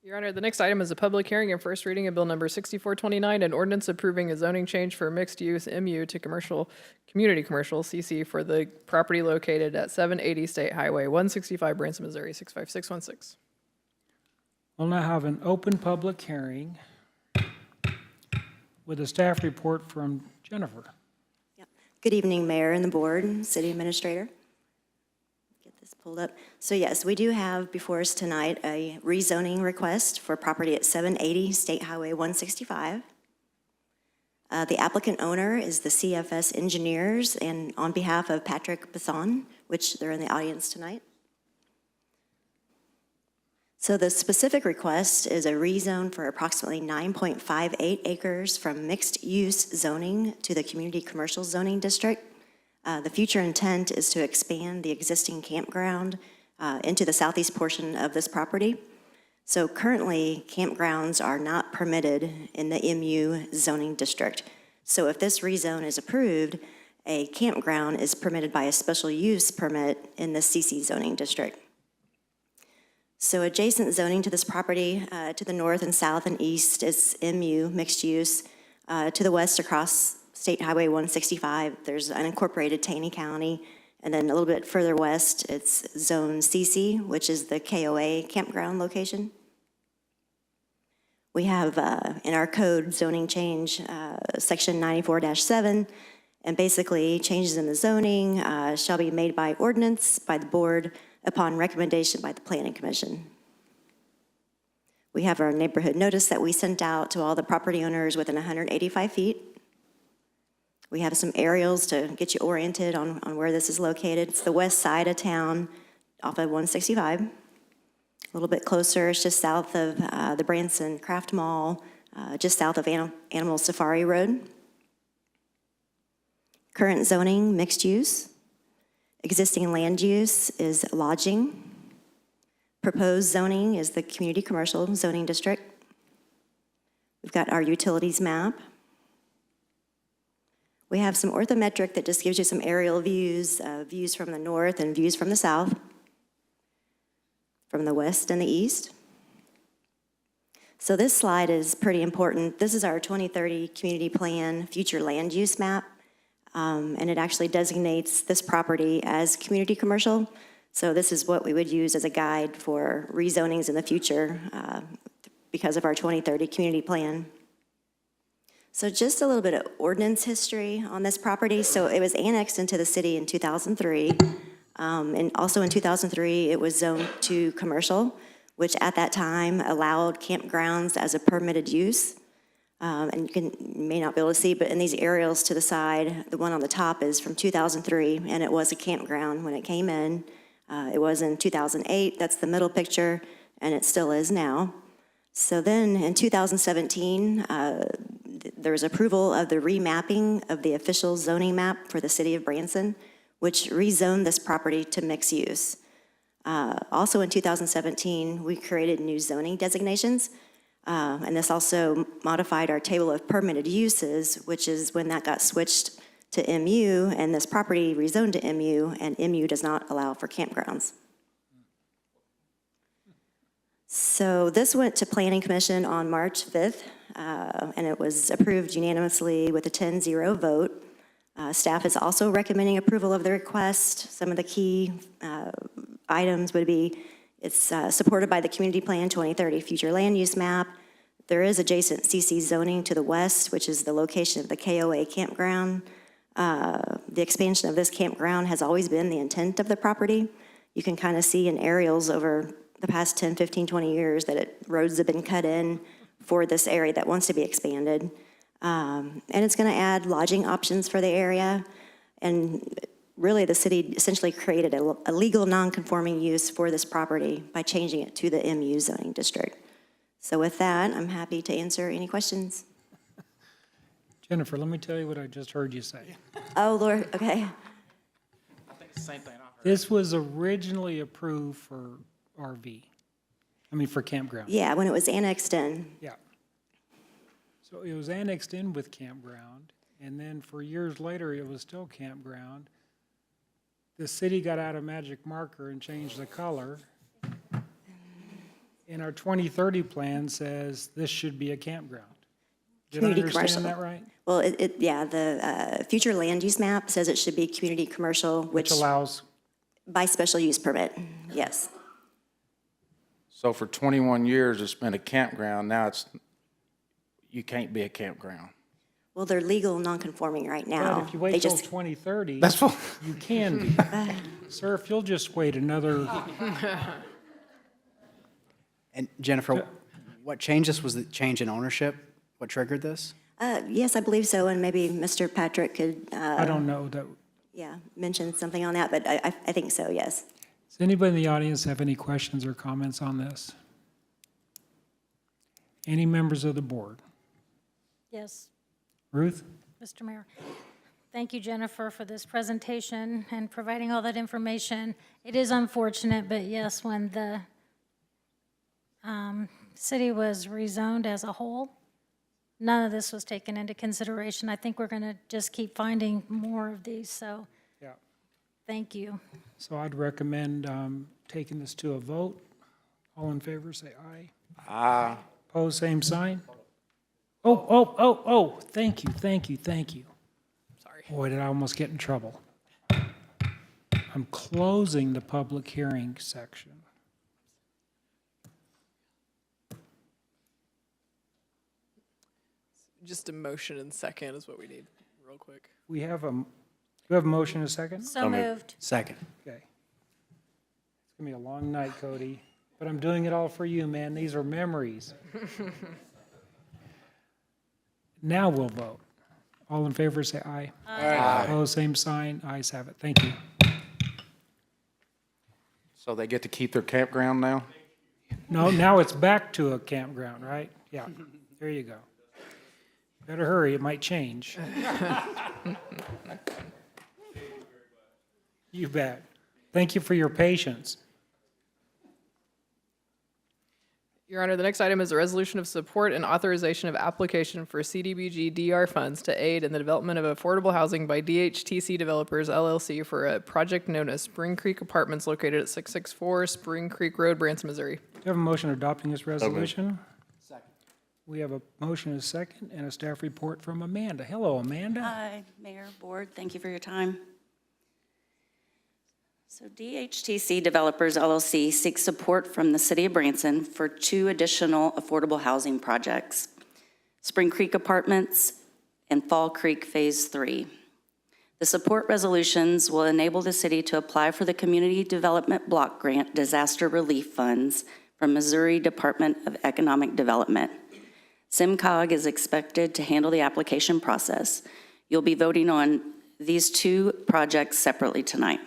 Your Honor, the next item is a public hearing and first reading of Bill Number 6429, an ordinance approving a zoning change for mixed-use MU to community commercial, CC, for the property located at 780 State Highway 165, Branson, Missouri, 65616. We'll now have an open public hearing with a staff report from Jennifer. Good evening, Mayor and the Board, City Administrator. Get this pulled up. So yes, we do have before us tonight a rezoning request for property at 780 State Highway 165. The applicant owner is the CFS Engineers, and on behalf of Patrick Basson, which they're in the audience tonight. So the specific request is a rezone for approximately 9.58 acres from mixed-use zoning to the community commercial zoning district. The future intent is to expand the existing campground into the southeast portion of this property. So currently, campgrounds are not permitted in the MU zoning district. So if this rezone is approved, a campground is permitted by a special use permit in the CC zoning district. So adjacent zoning to this property, to the north and south and east is MU, mixed use. To the west across State Highway 165, there's unincorporated Taney County. And then a little bit further west, it's Zone CC, which is the KOA campground location. We have in our code zoning change, section 94-7, and basically changes in the zoning shall be made by ordinance by the board upon recommendation by the Planning Commission. We have our neighborhood notice that we sent out to all the property owners within 185 feet. We have some aerials to get you oriented on where this is located. It's the west side of town off of 165. A little bit closer, it's just south of the Branson Craft Mall, just south of Animal Safari Road. Current zoning, mixed use. Existing land use is lodging. Proposed zoning is the community commercial zoning district. We've got our utilities map. We have some orthometric that just gives you some aerial views, views from the north and views from the south, from the west and the east. So this slide is pretty important. This is our 2030 community plan future land use map. And it actually designates this property as community commercial. So this is what we would use as a guide for rezonings in the future because of our 2030 community plan. So just a little bit of ordinance history on this property. So it was annexed into the city in 2003. And also in 2003, it was zoned to commercial, which at that time allowed campgrounds as a permitted use. And you may not be able to see, but in these aerials to the side, the one on the top is from 2003, and it was a campground when it came in. It was in 2008, that's the middle picture, and it still is now. So then in 2017, there was approval of the remapping of the official zoning map for the city of Branson, which rezoned this property to mixed use. Also in 2017, we created new zoning designations, and this also modified our table of permitted uses, which is when that got switched to MU, and this property rezoned to MU, and MU does not allow for campgrounds. So this went to Planning Commission on March 5th, and it was approved unanimously with a 10-0 vote. Staff is also recommending approval of the request. Some of the key items would be it's supported by the Community Plan 2030 Future Land Use Map. There is adjacent CC zoning to the west, which is the location of the KOA campground. The expansion of this campground has always been the intent of the property. You can kind of see in aerials over the past 10, 15, 20 years that roads have been cut in for this area that wants to be expanded. And it's going to add lodging options for the area. And really, the city essentially created a legal non-conforming use for this property by changing it to the MU zoning district. So with that, I'm happy to answer any questions. Jennifer, let me tell you what I just heard you say. Oh, Lord, okay. I think it's the same thing I heard. This was originally approved for for campground. Yeah, when it was annexed in. Yeah. So it was annexed in with campground, and then for years later, it was still campground. The city got out a magic marker and changed the color. And our 2030 plan says this should be a campground. Did I Community understand commercial. that right? Well, the future land use map says it should be community commercial, Which allows, by special use permit, yes. So for 21 years, it's been a campground. Now you can't be a campground. Well, they're legal non-conforming right now. but if you wait They till just 2030, That's what. you can be. Sir, if you'll just wait another, And Jennifer, what changed this? Was the change in ownership? What triggered this? Yes, I believe so, and maybe Mr. Patrick could, I don't know that. mention something on that, but I think so, yes. Does anybody in the audience have any questions or comments on this? Any members of the board? Yes, Ruth? Mr. Mayor. Thank you, Jennifer, for this presentation and providing all that information. It is unfortunate, but yes, when the city was rezoned as a whole, none of this was taken into consideration. I think we're going to just keep finding more of these, so Yeah. thank you. So I'd recommend taking this to a vote. All in favor, say aye. Aye. Opposed, same sign. Oh, thank you. Sorry. Boy, did I almost get in trouble. I'm closing the public hearing section. Just a motion and second is what we need, real quick. We have a motion and a second? So moved. Second. Okay. It's gonna be a long night, Cody, but I'm doing it all for you, man. These are memories. Now we'll vote. All in favor, say aye. Aye. Opposed, same sign. Ayes have it. Thank you. So they get to keep their campground now? No, now it's back to a campground, right? Yeah, there you go. Better hurry, it might change. You bet. Thank you for your patience. Your Honor, the next item is a resolution of support and authorization of application for CDBG DR funds to aid in the development of affordable housing by DHTC Developers LLC for a project known as Spring Creek Apartments located at 664 Spring Creek Road, Branson, Missouri. Do you have a motion adopting this resolution? Second. We have a motion and a second and a staff report from Amanda. Hello, Amanda. Hi, Mayor, Board, thank you for your time. So DHTC Developers LLC seeks support from the City of Branson for 2 additional affordable housing projects, Spring Creek Apartments and Fall Creek Phase 3. The support resolutions will enable the city to apply for the Community Development Block Grant Disaster Relief Funds from Missouri Department of Economic Development. SIMCOG is expected to handle the application process. You'll be voting on these two projects separately tonight.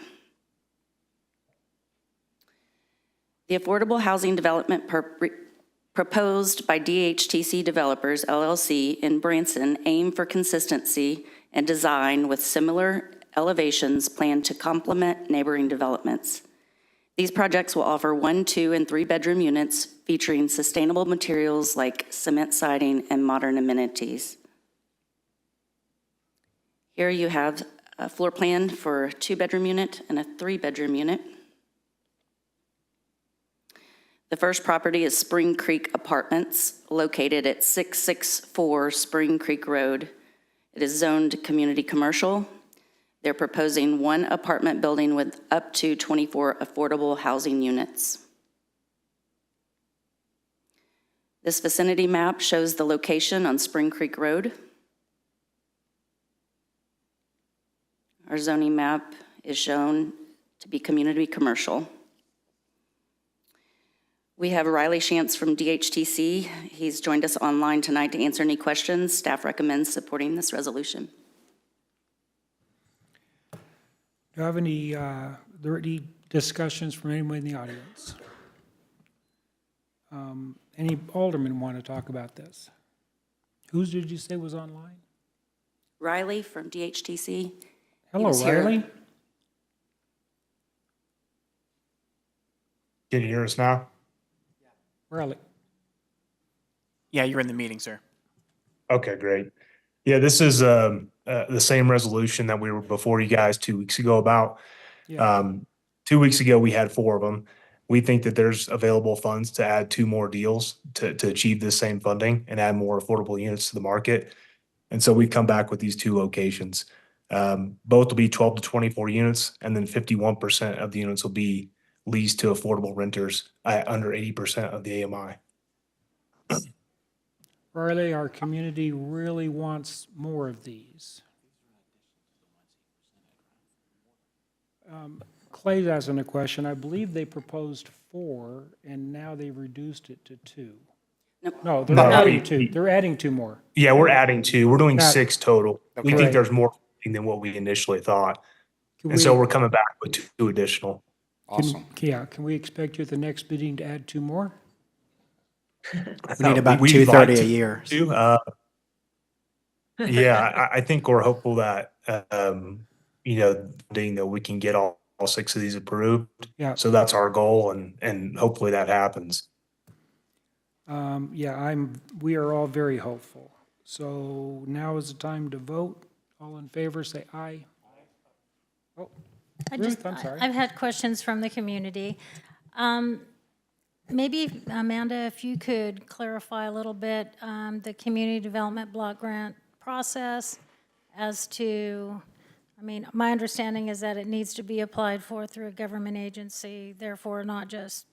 The affordable housing development proposed by DHTC Developers, LLC in Branson aim for consistency and design with similar elevations planned to complement neighboring developments. These projects will offer 1, 2, and 3-bedroom units featuring sustainable materials like cement siding and modern amenities. Here you have a floor plan for a 2-bedroom unit and a 3-bedroom unit. The first property is Spring Creek Apartments, located at 664 Spring Creek Road. It is zoned community commercial. They're proposing 1 apartment building with up to 24 affordable housing units. This vicinity map shows the location on Spring Creek Road. Our zoning map is shown to be community commercial. We have Riley Shantz from DHTC. He's joined us online tonight to answer any questions. Staff recommends supporting this resolution. Do you have any, there any discussions from anyone in the audience? Any aldermen want to talk about this? Whose did you say was online? Riley from DHTC. Hello, Riley. Can you hear us now? Riley. Yeah, you're in the meeting, sir. Okay, great. Yeah, this is the same resolution that we were before you guys 2 weeks ago about. Yeah. 2 weeks ago, we had 4 of them. We think that there's available funds to add 2 more deals to achieve this same funding and add more affordable units to the market. And so we've come back with these 2 locations. Both will be 12 to 24 units, and then 51% of the units will be leased to affordable renters at under 80% of the AMI. Riley, our community really wants more of these. Clay's asking a question. I believe they proposed 4, and now they've reduced it to 2. No, they're adding 2. They're adding 2 more. Yeah, we're adding 2. We're doing Got it. 6 total. We Right. think there's more than what we initially thought. Can And so we- we're coming back with 2 additional. Awesome. Can we expect you at the next meeting to add 2 more? We need about We'd 230 like a year. Yeah, I think we're hopeful that, that we can get all 6 of these approved. Yeah. So that's our goal, and hopefully that happens. We are all very hopeful. So now is the time to vote. All in favor, say aye. Oh, Ruth, I'm sorry. I've had questions from the community. Maybe, Amanda, if you could clarify a little bit the Community Development Block Grant process as to, my understanding is that it needs to be applied for through a government agency, therefore not just.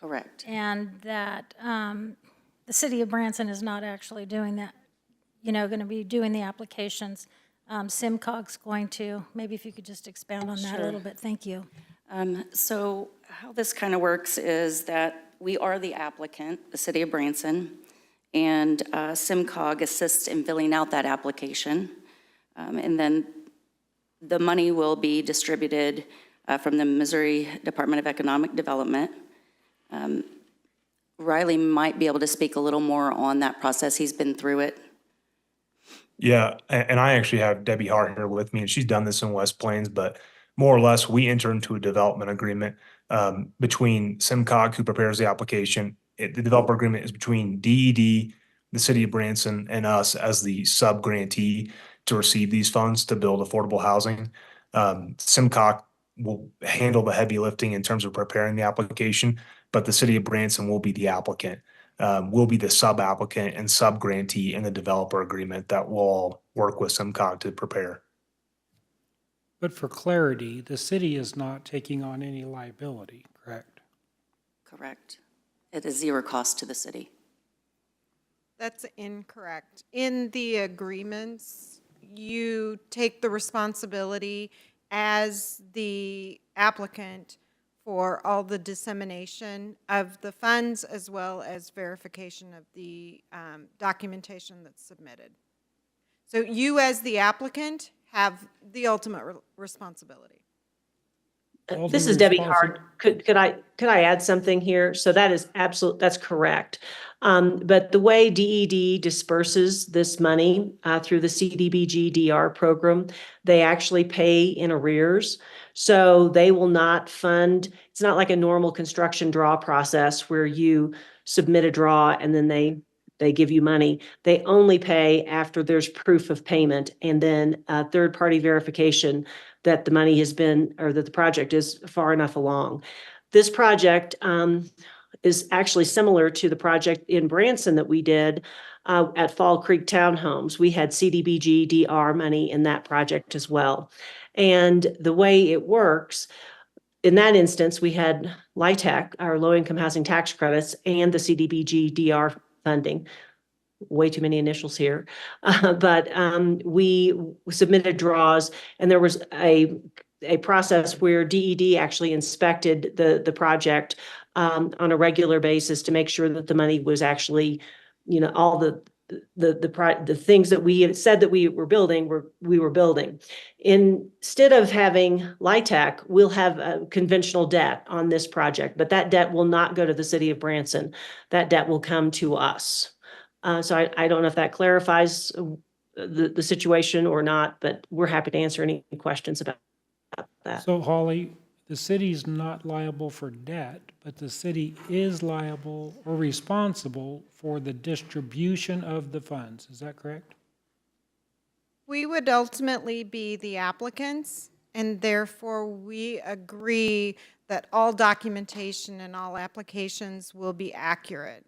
Correct. And that the city of Branson is not actually doing that, going to be doing the applications. SIMCOG's going to. Maybe if you could just expound on that a little bit. Thank you. So how this kind of works is that we are the applicant, the city of Branson, and SIMCOG assists in filling out that application. And then the money will be distributed from the Missouri Department of Economic Development. Riley might be able to speak a little more on that process. He's been through it. Yeah, and I actually have Debbie Hart here with me, and she's done this in West Plains, but more or less, we enter into a development agreement between SIMCOG, who prepares the application. The developer agreement is between DED, the city of Branson, and us as the sub-grantee to receive these funds to build affordable housing. SIMCOG will handle the heavy lifting in terms of preparing the application, but the city of Branson will be the applicant. We'll be the sub-applicant and sub-grantee in the developer agreement that will work with SIMCOG to prepare. But for clarity, the city is not taking on any liability, correct? Correct. It is zero cost to the city. That's incorrect. In the agreements, you take the responsibility as the applicant for all the dissemination of the funds as well as verification of the documentation that's submitted. So you as the applicant have the ultimate responsibility. This is Debbie Hart. Could I add something here? So that is that's correct. But the way DED disperses this money through the CDBG DR program, they actually pay in arrears. So they will not fund, it's not like a normal construction draw process where you submit a draw and then they give you money. They only pay after there's proof of payment and then third-party verification that the money has been, or that the project is far enough along. This project is actually similar to the project in Branson that we did at Fall Creek Townhomes. We had CDBG DR money in that project as well. And the way it works, in that instance, we had LIHTC, our low-income housing tax credits, and the CDBG DR funding. Way too many initials here. But we submitted draws, and there was a process where DED actually inspected the project on a regular basis to make sure that the money was actually, all the things that we had said that we were building, we were building. Instead of having LIHTC, we'll have a conventional debt on this project, but that debt will not go to the city of Branson. That debt will come to us. So I don't know if that clarifies the situation or not, but we're happy to answer any questions about that. So Holly, the city's not liable for debt, but the city is liable or responsible for the distribution of the funds. Is that correct? We would ultimately be the applicants, and therefore we agree that all documentation and all applications will be accurate.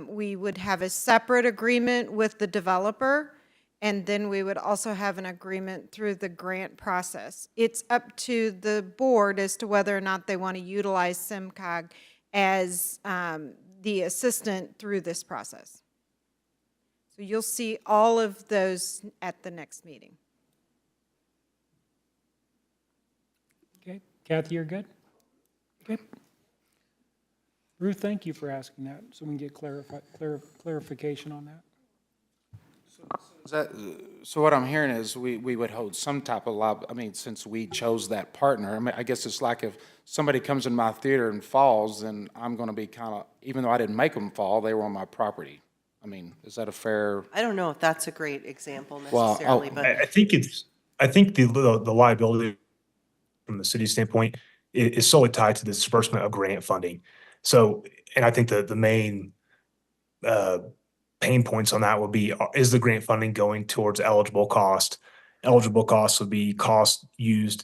We would have a separate agreement with the developer, and then we would also have an agreement through the grant process. It's up to the board as to whether or not they want to utilize SIMCOG as the assistant through this process. So you'll see all of those at the next meeting. Okay, Kathy, you're good? Okay. Ruth, thank you for asking that, so we can get clarification on that. So what I'm hearing is we would hold some type of since we chose that partner, I guess it's like if somebody comes in my theater and falls, then I'm gonna be even though I didn't make them fall, they were on my property. Is that a fair? I don't know if that's a great example Well, necessarily, but I think the liability from the city standpoint is solely tied to the disbursement of grant funding. So, and I think the main pain points on that would be, is the grant funding going towards eligible cost? Eligible costs would be costs used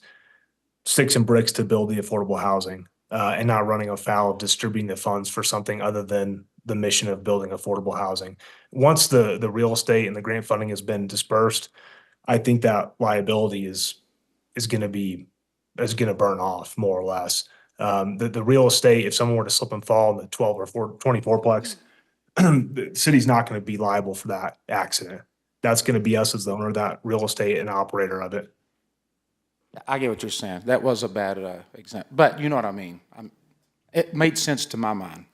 sticks and bricks to build the affordable housing and not running afoul of distributing the funds for something other than the mission of building affordable housing. Once the real estate and the grant funding has been dispersed, I think that liability is going to burn off more or less. The real estate, if someone were to slip and fall in the 12 or 24-plex, the city's not going to be liable for that accident. That's going to be us as the owner of that real estate and operator of it. I get what you're saying. That was a bad example, but you know what I mean. It made sense to my mind.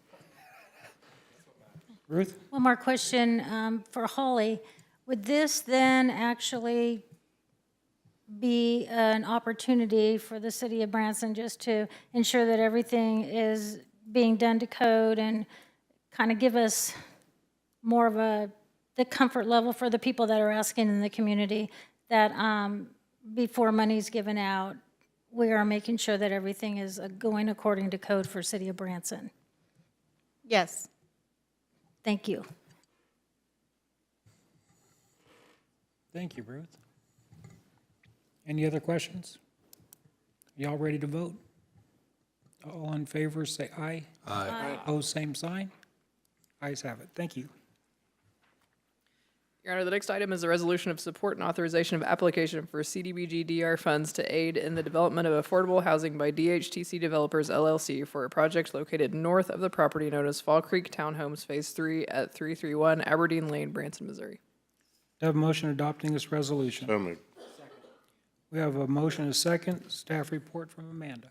Ruth? One more question for Holly. Would this then actually be an opportunity for the city of Branson just to ensure that everything is being done to code and kind of give us more of the comfort level for the people that are asking in the community that before money's given out, we are making sure that everything is going according to code for city of Branson? Yes. Thank you. Thank you, Ruth. Any other questions? Y'all ready to vote? All in favor, say aye. Aye. Opposed, same sign. Ayes have it. Thank you. Your Honor, the next item is a resolution of support and authorization of application for CDBG DR funds to aid in the development of affordable housing by DHTC Developers LLC for a project located north of the property known as Fall Creek Townhomes Phase 3 at 331 Aberdeen Lane, Branson, Missouri. Do I have a motion adopting this resolution? So moved. We have a motion and a second. Staff report from Amanda.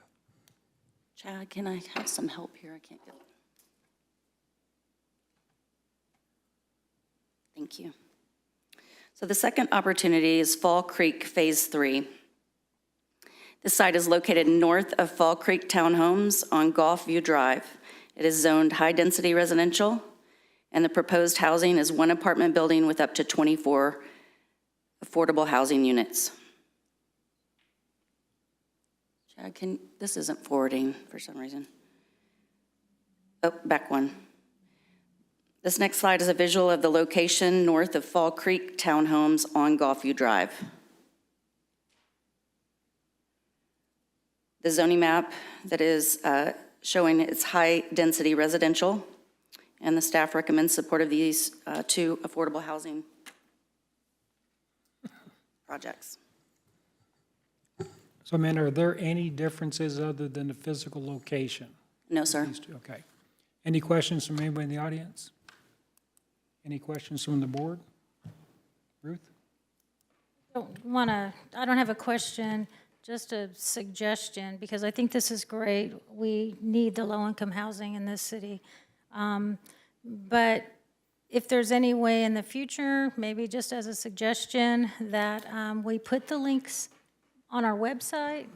Chad, can I have some help here? I can't get. Thank you. So the second opportunity is Fall Creek Phase 3. This site is located north of Fall Creek Townhomes on Gulfview Drive. It is zoned high-density residential, and the proposed housing is one apartment building with up to 24 affordable housing units. Chad, this isn't forwarding for some reason. Oh, back one. This next slide is a visual of the location north of Fall Creek Townhomes on Gulfview Drive. The zoning map that is showing its high-density residential, and the staff recommends support of these two affordable housing projects. So Amanda, are there any differences other than the physical location? No, sir. These two, okay. Any questions from anybody in the audience? Any questions from the board? Ruth? I don't have a question, just a suggestion, because I think this is great. We need the low-income housing in this city. But if there's any way in the future, maybe just as a suggestion, that we put the links on our website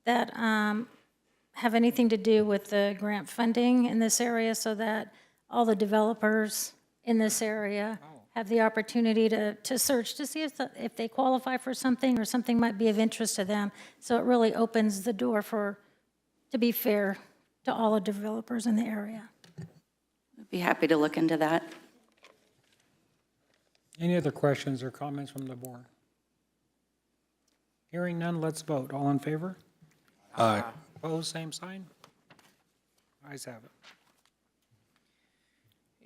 that have anything to do with the grant funding in this area, so that all the developers in this area have the opportunity to search to see if they qualify for something or something might be of interest to them. So it really opens the door to be fair to all the developers in the area. I'd be happy to look into that. Any other questions or comments from the board? Hearing none, let's vote. All in favor? Aye. Opposed, same sign? Ayes have it.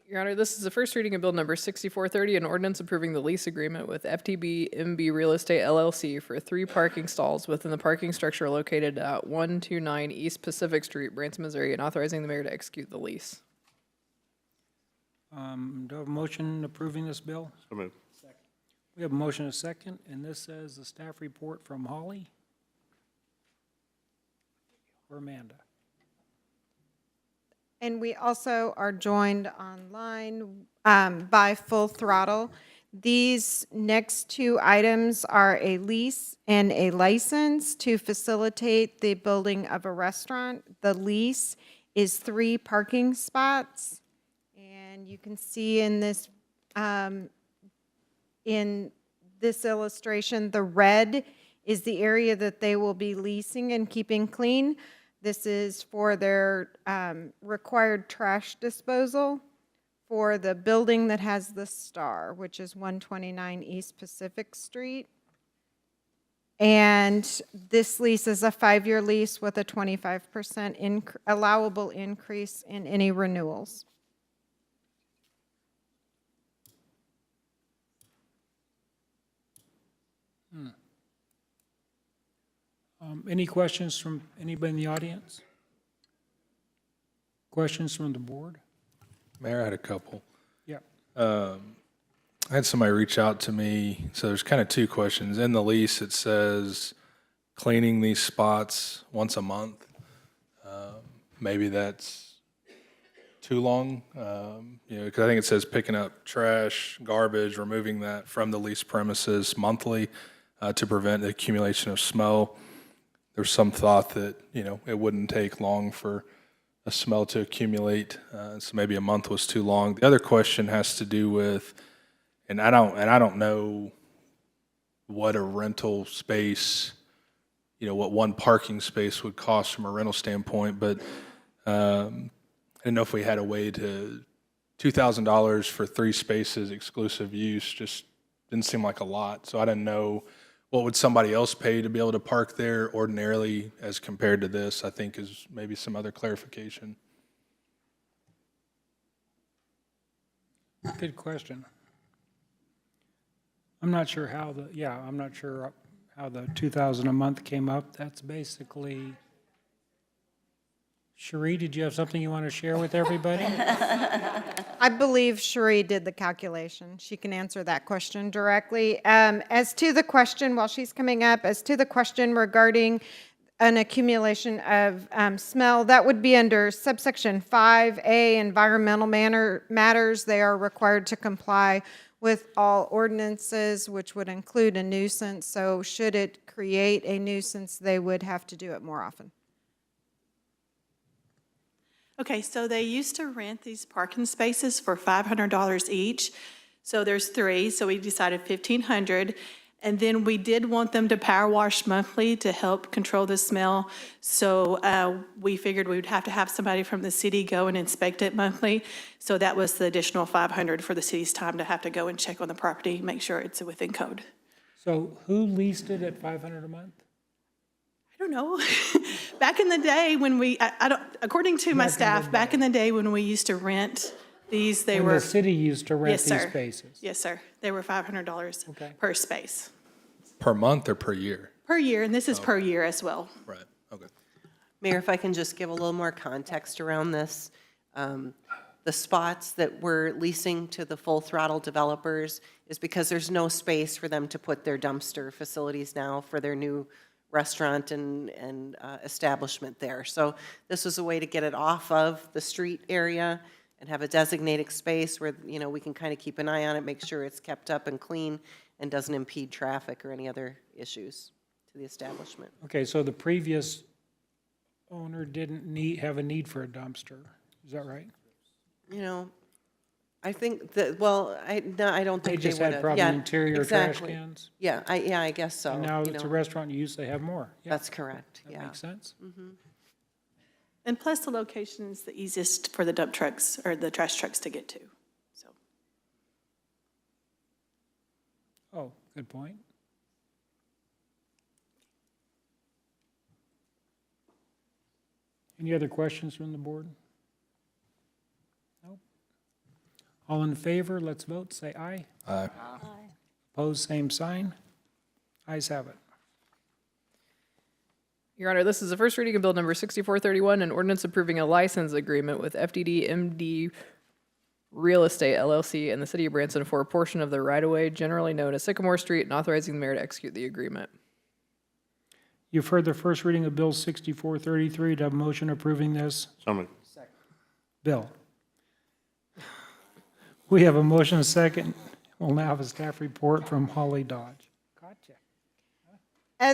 Your Honor, this is the first reading of Bill Number 6430, an ordinance approving the lease agreement with FTB MB Real Estate LLC for 3 parking stalls within the parking structure located at 129 East Pacific Street, Branson, Missouri, and authorizing the mayor to execute the lease. Do I have a motion approving this bill? So moved. We have a motion and a second, and this says the staff report from Holly or Amanda. And we also are joined online by Full Throttle. These next 2 items are a lease and a license to facilitate the building of a restaurant. The lease is 3 parking spots. And you can see in this illustration, the red is the area that they will be leasing and keeping clean. This is for their required trash disposal for the building that has the star, which is 129 East Pacific Street. And this lease is a 5-year lease with a 25% allowable increase in any renewals. Any questions from anybody in the audience? Questions from the board? Mayor, I had a couple. Yeah. I had somebody reach out to me, so there's kind of 2 questions. In the lease, it says cleaning these spots once a month. Maybe that's too long, because I think it says picking up trash, garbage, removing that from the leased premises monthly to prevent the accumulation of smell. There's some thought that, it wouldn't take long for a smell to accumulate, so maybe a month was too long. The other question has to do with, and I don't know what a rental space, what one parking space would cost from a rental standpoint, but I didn't know if we had a way to, $2,000 for 3 spaces exclusive use just didn't seem like a lot. So I didn't know, what would somebody else pay to be able to park there ordinarily as compared to this, I think is maybe some other clarification. Good question. I'm not sure how the 2,000 a month came up. That's basically Cherie, did you have something you want to share with everybody? I believe Cherie did the calculation. She can answer that question directly. As to the question, while she's coming up, as to the question regarding an accumulation of smell, that would be under subsection 5A, environmental matters. They are required to comply with all ordinances, which would include a nuisance. So should it create a nuisance, they would have to do it more often. Okay, so they used to rent these parking spaces for $500 each. So there's 3, so we decided $1,500. And then we did want them to power wash monthly to help control the smell. So we figured we would have to have somebody from the city go and inspect it monthly. So that was the additional $500 for the city's time to have to go and check on the property, make sure it's within code. So who leased it at $500 a month? I don't know. Back in the day when I don't, according to my staff, back in the day when we used to rent these, they When were. the city used to rent Yes, these sir. spaces? Yes, sir. They were $500 Okay. per space, Per month or per year? per year, and this is per year as well. Right, okay. Mayor, if I can just give a little more context around this. The spots that we're leasing to the full throttle developers is because there's no space for them to put their dumpster facilities now for their new restaurant and establishment there. So this was a way to get it off of the street area and have a designated space where, you know, we can kind of keep an eye on it, make sure it's kept up and clean and doesn't impede traffic or any other issues to the establishment. Okay, so the previous owner didn't have a need for a dumpster, is that right? You know, I think that, well, I don't think they just would had have. probably Yeah, interior trash exactly. cans? Yeah, I guess so. And now you it's a know. restaurant use, they have more. Yeah, That's correct, that yeah. makes sense. And plus the location is the easiest for the dump trucks or the trash trucks to get to, so. Oh, good point. Any other questions from the board? Nope. All in favor, let's vote, say aye. Aye. Opposed, same sign. Ayes have it. Your Honor, this is the first reading of Bill number 6431, an ordinance approving a license agreement with FDD MD Real Estate LLC and the City of Branson for a portion of the right-of-way generally known as Sycamore Street and authorizing the mayor to execute the agreement. You've heard the first reading of Bill 6433. Do I have a motion approving this? So moved. Bill. We have a motion, a second. We'll now have a staff report from Holly Dodge. Gotcha.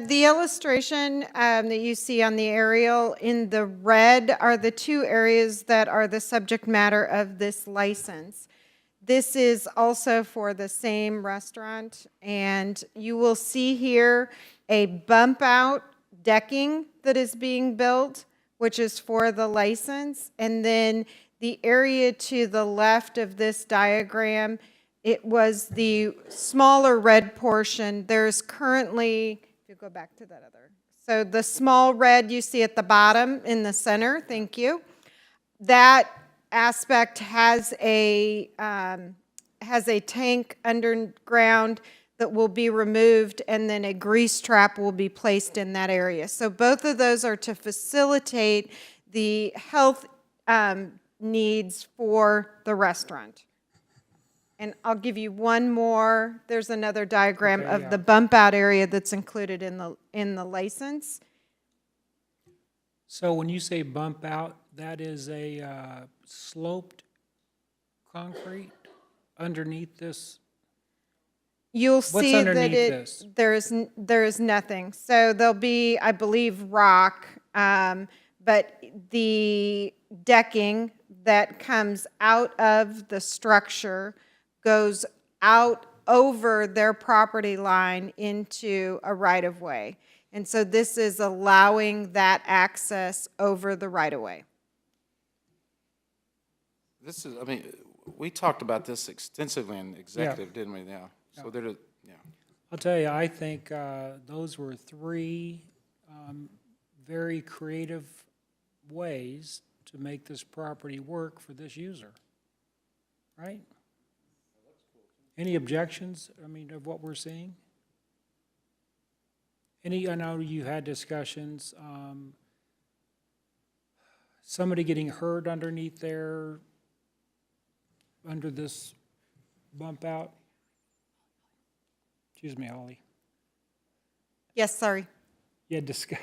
The illustration that you see on the aerial in the red are the 2 areas that are the subject matter of this license. This is also for the same restaurant, and you will see here a bump out decking that is being built, which is for the license, and then the area to the left of this diagram, it was the smaller red portion. There's currently, if you go back to that other, so the small red you see at the bottom in the center, thank you. That aspect has a tank underground that will be removed, and then a grease trap will be placed in that area. So both of those are to facilitate the health needs for the restaurant. And I'll give you one more. There's another diagram Okay, of yeah. the bump out area that's included in the license. So when you say bump out, that is a sloped concrete underneath this? You'll What's see that underneath this? there is nothing. So there'll be, I believe, rock, but the decking that comes out of the structure goes out over their property line into a right-of-way. And so this is allowing that access over the right-of-way. This is, I mean, we talked about this extensively in executive, didn't we? Yeah. So there, yeah. I'll tell you, I think those were 3 very creative ways to make this property work for this user, right? Any objections, I mean, of what we're seeing? I know you had discussions. somebody getting hurt underneath there, under this bump out? Excuse me, Holly. Yes, sorry. You had discuss.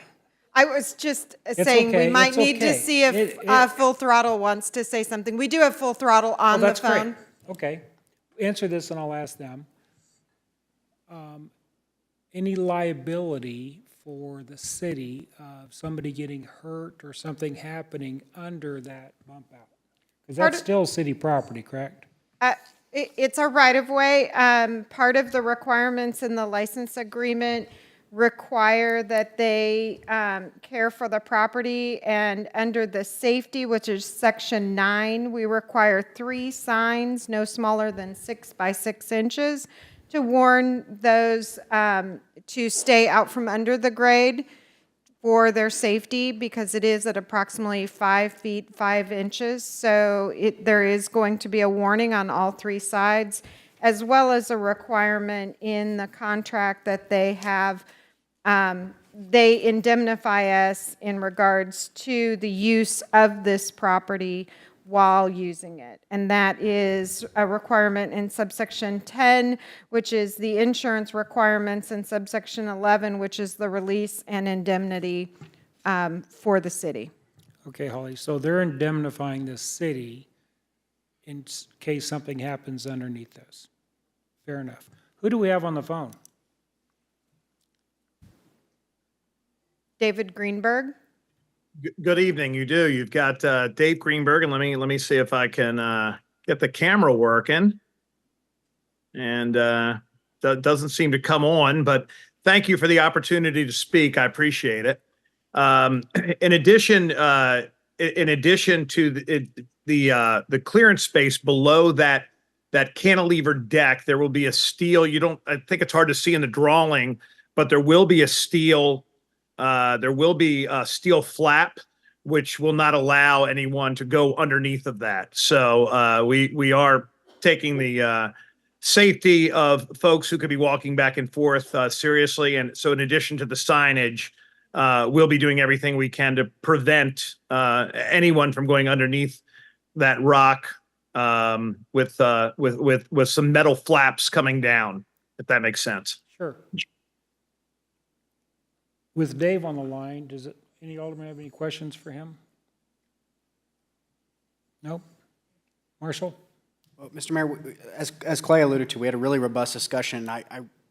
I was just It's saying we okay, might it's need to okay. see if Full Throttle wants to say something. We do have Full Throttle on the That's great. phone. Okay. Answer this and I'll ask them. Any liability for the city of somebody getting hurt or something happening under that bump out? Because that's still city property, correct? It's a right-of-way. Part of the requirements in the license agreement require that they care for the property, and under the safety, which is section 9, we require 3 signs no smaller than 6 by 6 inches to warn those to stay out from under the grade for their safety, because it is at approximately 5 feet 5 inches. So there is going to be a warning on all 3 sides, as well as a requirement in the contract that they have, they indemnify us in regards to the use of this property while using it. And that is a requirement in subsection 10, which is the insurance requirements, and subsection 11, which is the release and indemnity for the city. Okay, Holly, so they're indemnifying the city in case something happens underneath this. Fair enough. Who do we have on the phone? David Greenberg? Good evening. You do. You've got Dave Greenberg, and let me see if I can get the camera working. And that doesn't seem to come on, but thank you for the opportunity to speak. I appreciate it. In addition to the clearance space below that cantilever deck, there will be a steel. I think it's hard to see in the drawing, but there will be a steel. There will be a steel flap, which will not allow anyone to go underneath of that. So we are taking the safety of folks who could be walking back and forth seriously. And so in addition to the signage, we'll be doing everything we can to prevent anyone from going underneath that rock with some metal flaps coming down, if that makes sense. Sure. With Dave on the line, any alderman have any questions for him? Nope. Marshall? Well, Mr. Mayor, as Clay alluded to, we had a really robust discussion. I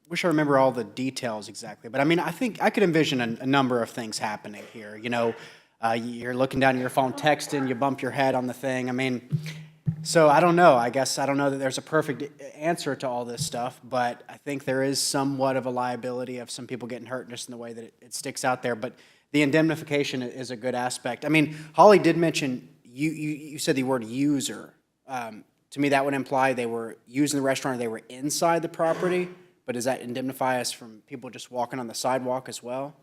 wish I remember all the details exactly, but I mean, I think I could envision a number of things happening here. You know, you're looking down at your phone, texting, you bump your head on the thing. I mean, so I don't know. I guess I don't know that there's a perfect answer to all this stuff, but I think there is somewhat of a liability of some people getting hurt just in the way that it sticks out there. But the indemnification is a good aspect. I mean, Holly did mention, you said the word user. To me, that would imply they were using the restaurant or they were inside the property, but does that indemnify us from people just walking on the sidewalk as well?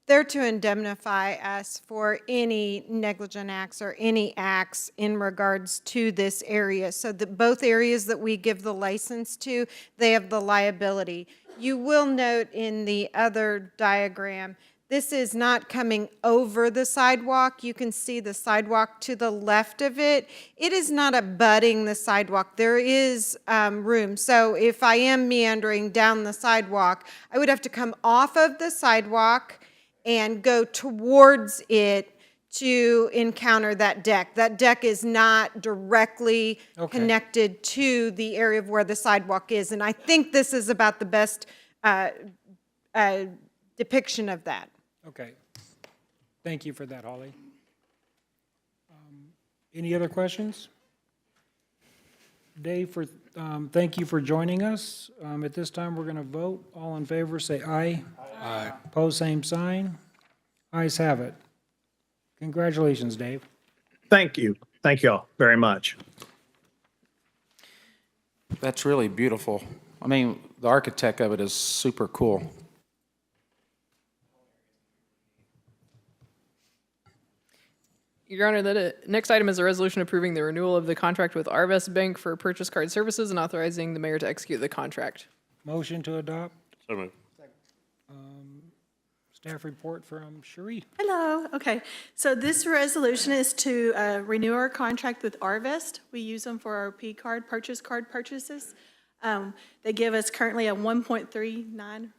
They're to indemnify us for any negligent acts or any acts in regards to this area. So that both areas that we give the license to, they have the liability. You will note in the other diagram, this is not coming over the sidewalk. You can see the sidewalk to the left of it. It is not abutting the sidewalk. There is room. So if I am meandering down the sidewalk, I would have to come off of the sidewalk and go towards it to encounter that deck. That deck is not directly connected to the area of where the sidewalk is. And I think this is about the best depiction of that. Okay. Thank you for that, Holly. Any other questions? Dave, thank you for joining us. At this time, we're going to vote. All in favor, say aye. Aye. Opposed, same sign. Ayes have it. Congratulations, Dave. Thank you. Thank you all very much. That's really beautiful. I mean, the architect of it is super cool. Your Honor, the next item is a resolution approving the renewal of the contract with Arvest Bank for purchase card services and authorizing the mayor to execute the contract. Motion to adopt. So moved. Staff report from Cherie. Hello, okay. So this resolution is to renew our contract with Arvest. We use them for our P-card purchases. They give us currently a 1.39%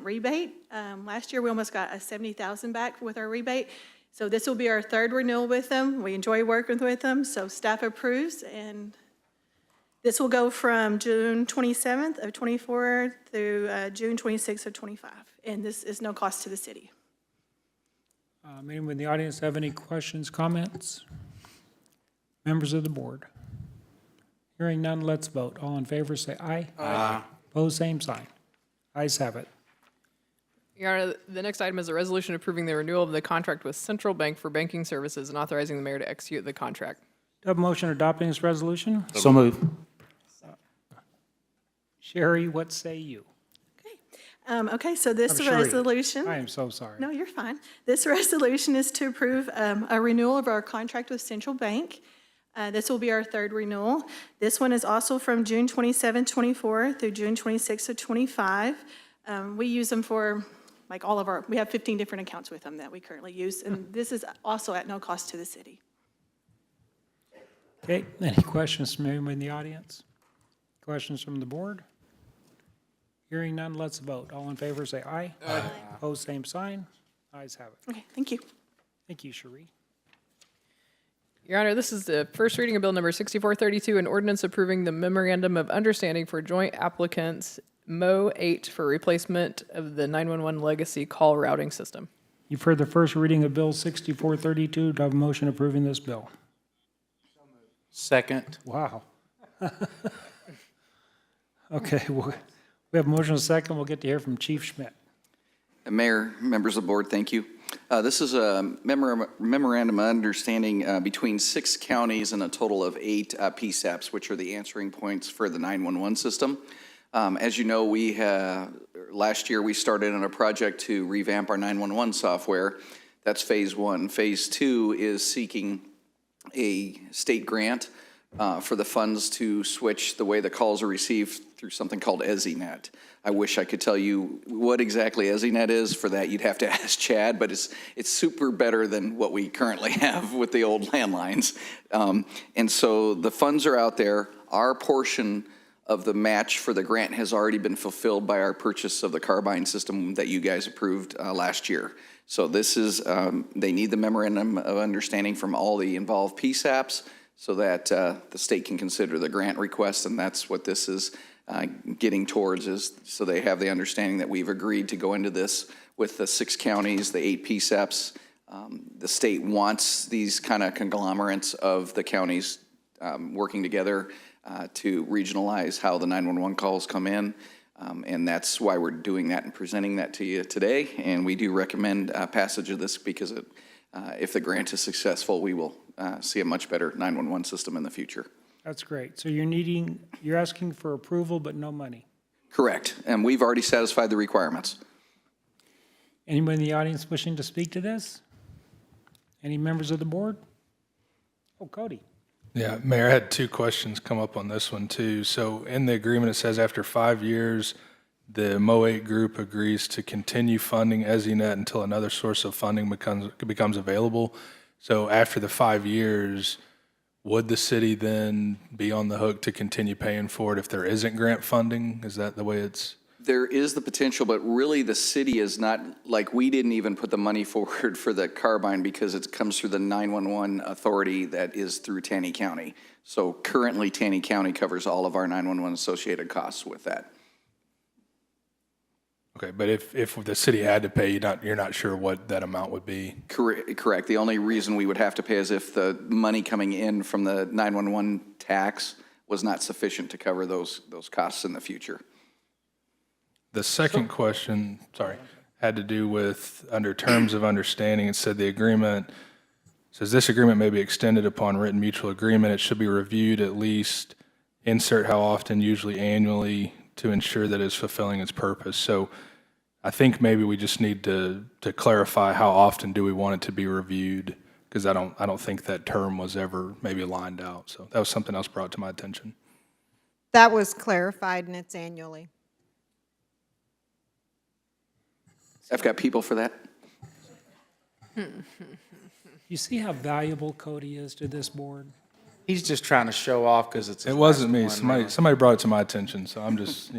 rebate. Last year, we almost got a 70,000 back with our rebate. So this will be our third renewal with them. We enjoy working with them, so staff approves, and this will go from June 27th of '24 through June 26th of '25, and this is no cost to the city. Anyone in the audience have any questions, comments? Members of the board? Hearing none, let's vote. All in favor, say aye. Aye. Opposed, same sign. Ayes have it. Your Honor, the next item is a resolution approving the renewal of the contract with Central Bank for banking services and authorizing the mayor to execute the contract. Do I have a motion adopting this resolution? So moved. Sherry, what say you? Okay, so this I'm Cherie. resolution. I am so sorry. No, you're fine. This resolution is to approve a renewal of our contract with Central Bank. This will be our third renewal. This one is also from June 27, 24 through June 26 of 25. We use them for like all of our, we have 15 different accounts with them that we currently use, and this is also at no cost to the city. Okay, any questions from anyone in the audience? Questions from the board? Hearing none, let's vote. All in favor, say aye. Aye. Opposed, same sign. Ayes have it. Okay, thank you. Thank you, Cherie. Your Honor, this is the first reading of Bill number 6432, an ordinance approving the memorandum of understanding for joint applicants Mo 8 for replacement of the 911 legacy call routing system. You've heard the first reading of Bill 6432. Do I have a motion approving this bill? Second. Wow. Okay, we have a motion and a second. We'll get to hear from Chief Schmidt. Mayor, members of the board, thank you. This is a memorandum of understanding between 6 counties and a total of 8 PSAPs, which are the answering points for the 911 system. As you know, last year we started on a project to revamp our 911 software. That's phase 1. Phase 2 is seeking a state grant for the funds to switch the way the calls are received through something called EZNet. I wish I could tell you what exactly EZNet is. For that, you'd have to ask Chad, but it's super better than what we currently have with the old landlines. And so the funds are out there. Our portion of the match for the grant has already been fulfilled by our purchase of the carbine system that you guys approved last year. So this is, they need the memorandum of understanding from all the involved PSAPs so that the state can consider the grant request, and that's what this is getting towards, is so they have the understanding that we've agreed to go into this with the 6 counties, the 8 PSAPs. The state wants these kind of conglomerates of the counties working together to regionalize how the 911 calls come in. And that's why we're doing that and presenting that to you today. And we do recommend passage of this because if the grant is successful, we will see a much better 911 system in the future. That's great. So you're asking for approval, but no money. Correct. And we've already satisfied the requirements. Anyone in the audience wishing to speak to this? Any members of the board? Oh, Cody. Yeah, Mayor, I had 2 questions come up on this one too. So in the agreement, it says after 5 years, the Mo8 group agrees to continue funding EZNet until another source of funding becomes available. So after the 5 years, would the city then be on the hook to continue paying for it if there isn't grant funding? Is that the way it's? There is the potential, but really the city is not, like, we didn't even put the money forward for the carbine because it comes through the 911 authority that is through Taney County. So currently Taney County covers all of our 911 associated costs with that. Okay, but if the city had to pay, you're not sure what that amount would be? Correct. The only reason we would have to pay is if the money coming in from the 911 tax was not sufficient to cover those costs in the future. The second question, had to do with under terms of understanding. It said the agreement, says this agreement may be extended upon written mutual agreement. It should be reviewed at least, insert how often, usually annually, to ensure that it's fulfilling its purpose. So I think maybe we just need to clarify how often do we want it to be reviewed, because I don't think that term was ever maybe lined out. So that was something else brought to my attention. That was clarified, and it's annually. I've got people for that. You see how valuable Cody is to this board? He's just trying to show off because it's. It his wasn't me. last one, Somebody brought it to my attention, so I'm just,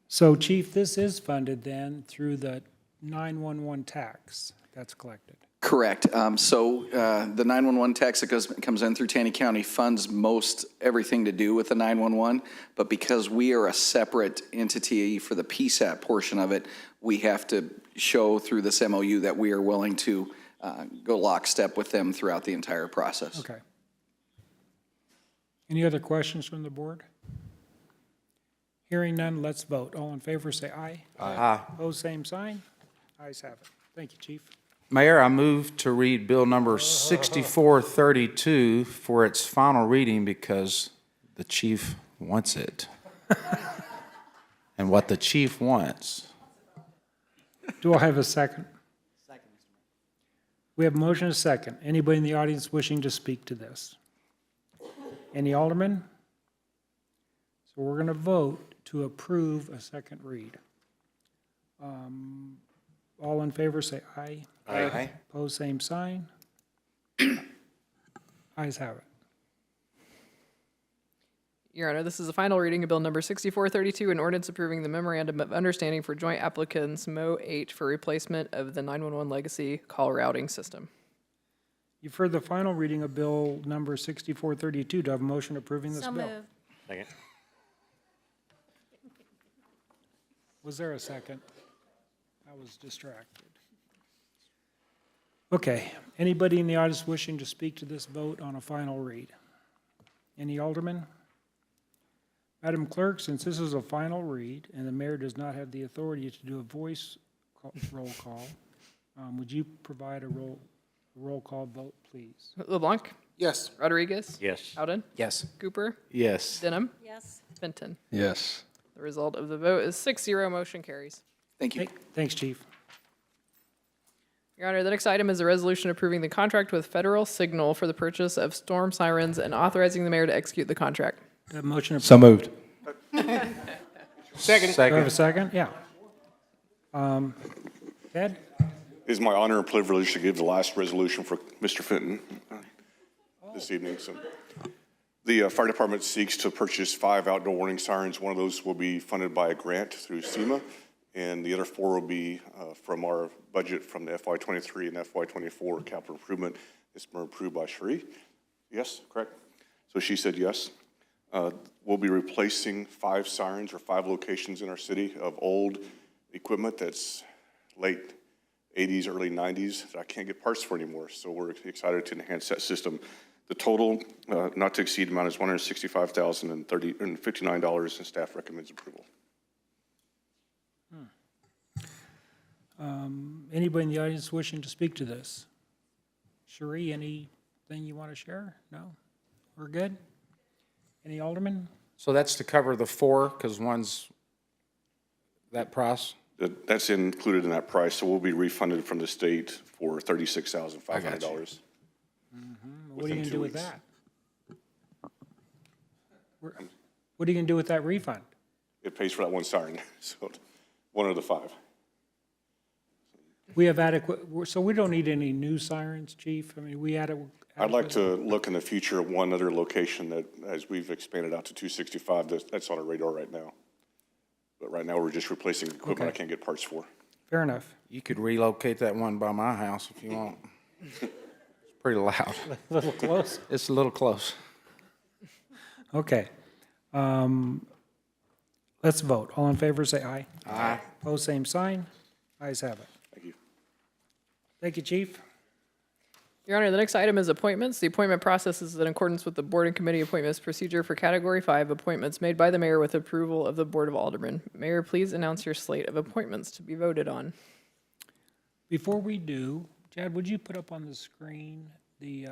So Chief, this is funded then through the 911 tax that's collected. Correct. So the 911 tax that comes in through Taney County funds most everything to do with the 911, but because we are a separate entity for the PSAP portion of it, we have to show through this MOU that we are willing to go lockstep with them throughout the entire process. Okay. Any other questions from the board? Hearing none, let's vote. All in favor, say aye. Aye. Opposed, same sign. Ayes have it. Thank you, Chief. Mayor, I move to read bill number 6432 for its final reading because the chief wants it. And what the chief wants. Do I have a second? Second, Mr. Mayor. We have a motion and a second. Anybody in the audience wishing to speak to this? Any aldermen? So we're going to vote to approve a second read. All in favor, say aye. Aye. Opposed, same sign. Ayes have it. Your Honor, this is the final reading of Bill number 6432, an ordinance approving the memorandum of understanding for joint applicants Mo 8 for replacement of the 911 legacy call routing system. You've heard the final reading of Bill number 6432. Do I have a motion approving this So bill? moved. Second. Was there a second? I was distracted. Okay, anybody in the audience wishing to speak to this vote on a final read? Any aldermen? Madam Clerk, since this is a final read and the mayor does not have the authority to do a roll call, would you provide a roll call vote, please? LeBlanc? Yes. Rodriguez? Yes. Howden? Yes. Cooper? Yes. Denham? Yes. Benton? yes. The result of the vote is 6-0, motion carries. Thank you. Thanks, Chief. Your Honor, the next item is a resolution approving the contract with Federal Signal for the purchase of storm sirens and authorizing the mayor to execute the contract. Do I have a motion? So moved. Second. Do I have a second? Yeah. Ed? It is my honor and privilege to give the last resolution for Mr. Fenton this evening. So, the fire department seeks to purchase 5 outdoor warning sirens. One of those will be funded by a grant through SEMA, and the other 4 will be from our budget from the FY23 and FY24 capital improvement. It's been approved by Cherie. Yes, correct? So she said yes. We'll be replacing 5 sirens or 5 locations in our city of old equipment that's late 80s, early 90s that I can't get parts for anymore. So we're excited to enhance that system. The total not to exceed amount is $165,059, and staff recommends approval. Anybody in the audience wishing to speak to this? Cherie, anything you want to share? No? We're good? Any aldermen? So that's to cover the 4, because one's that price? That's included in that price, so we'll be refunded from the state for $36,500. What are you going to do with that? What are you going to do with that refund? It pays for that one siren, so one of the 5. We have adequate, so we don't need any new sirens, Chief? I mean, we adequate. I'd like to look in the future at one other location that, as we've expanded out to 265, that's on our radar right now. But right now, we're just replacing equipment I can't get parts for. Fair enough. You could relocate that one by my house if you want. It's pretty loud. A little close? It's a little close. Okay. Let's vote. All in favor, say aye. Aye. Opposed, same sign. Ayes have it. Thank you. Thank you, Chief. Your Honor, the next item is appointments. The appointment process is in accordance with the Board and Committee Appointments Procedure for Category 5 appointments made by the mayor with approval of the Board of Aldermen. Mayor, please announce your slate of appointments to be voted on. Before we do, Chad, would you put up on the screen the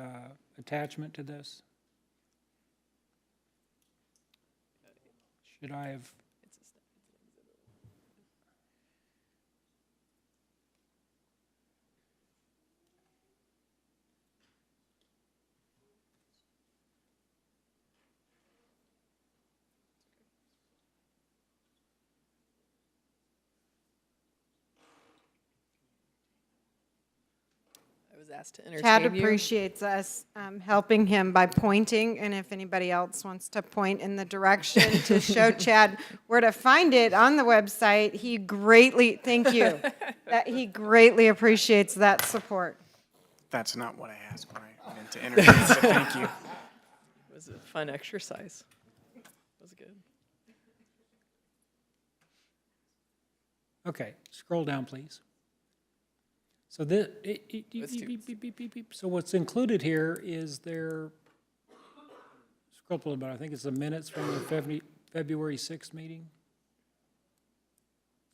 attachment to this? Should I have? asked to entertain Chad you. appreciates us helping him by pointing, and if anybody else wants to point in the direction to show Chad where to find it on the website, he greatly, thank you, that he greatly appreciates that support. That's not what I asked when I meant to entertain, so thank you. It was a fun exercise. It was good. Okay, scroll down, please. So this, so what's included here is their, scroll up a little bit, I think it's the minutes from the February 6th meeting.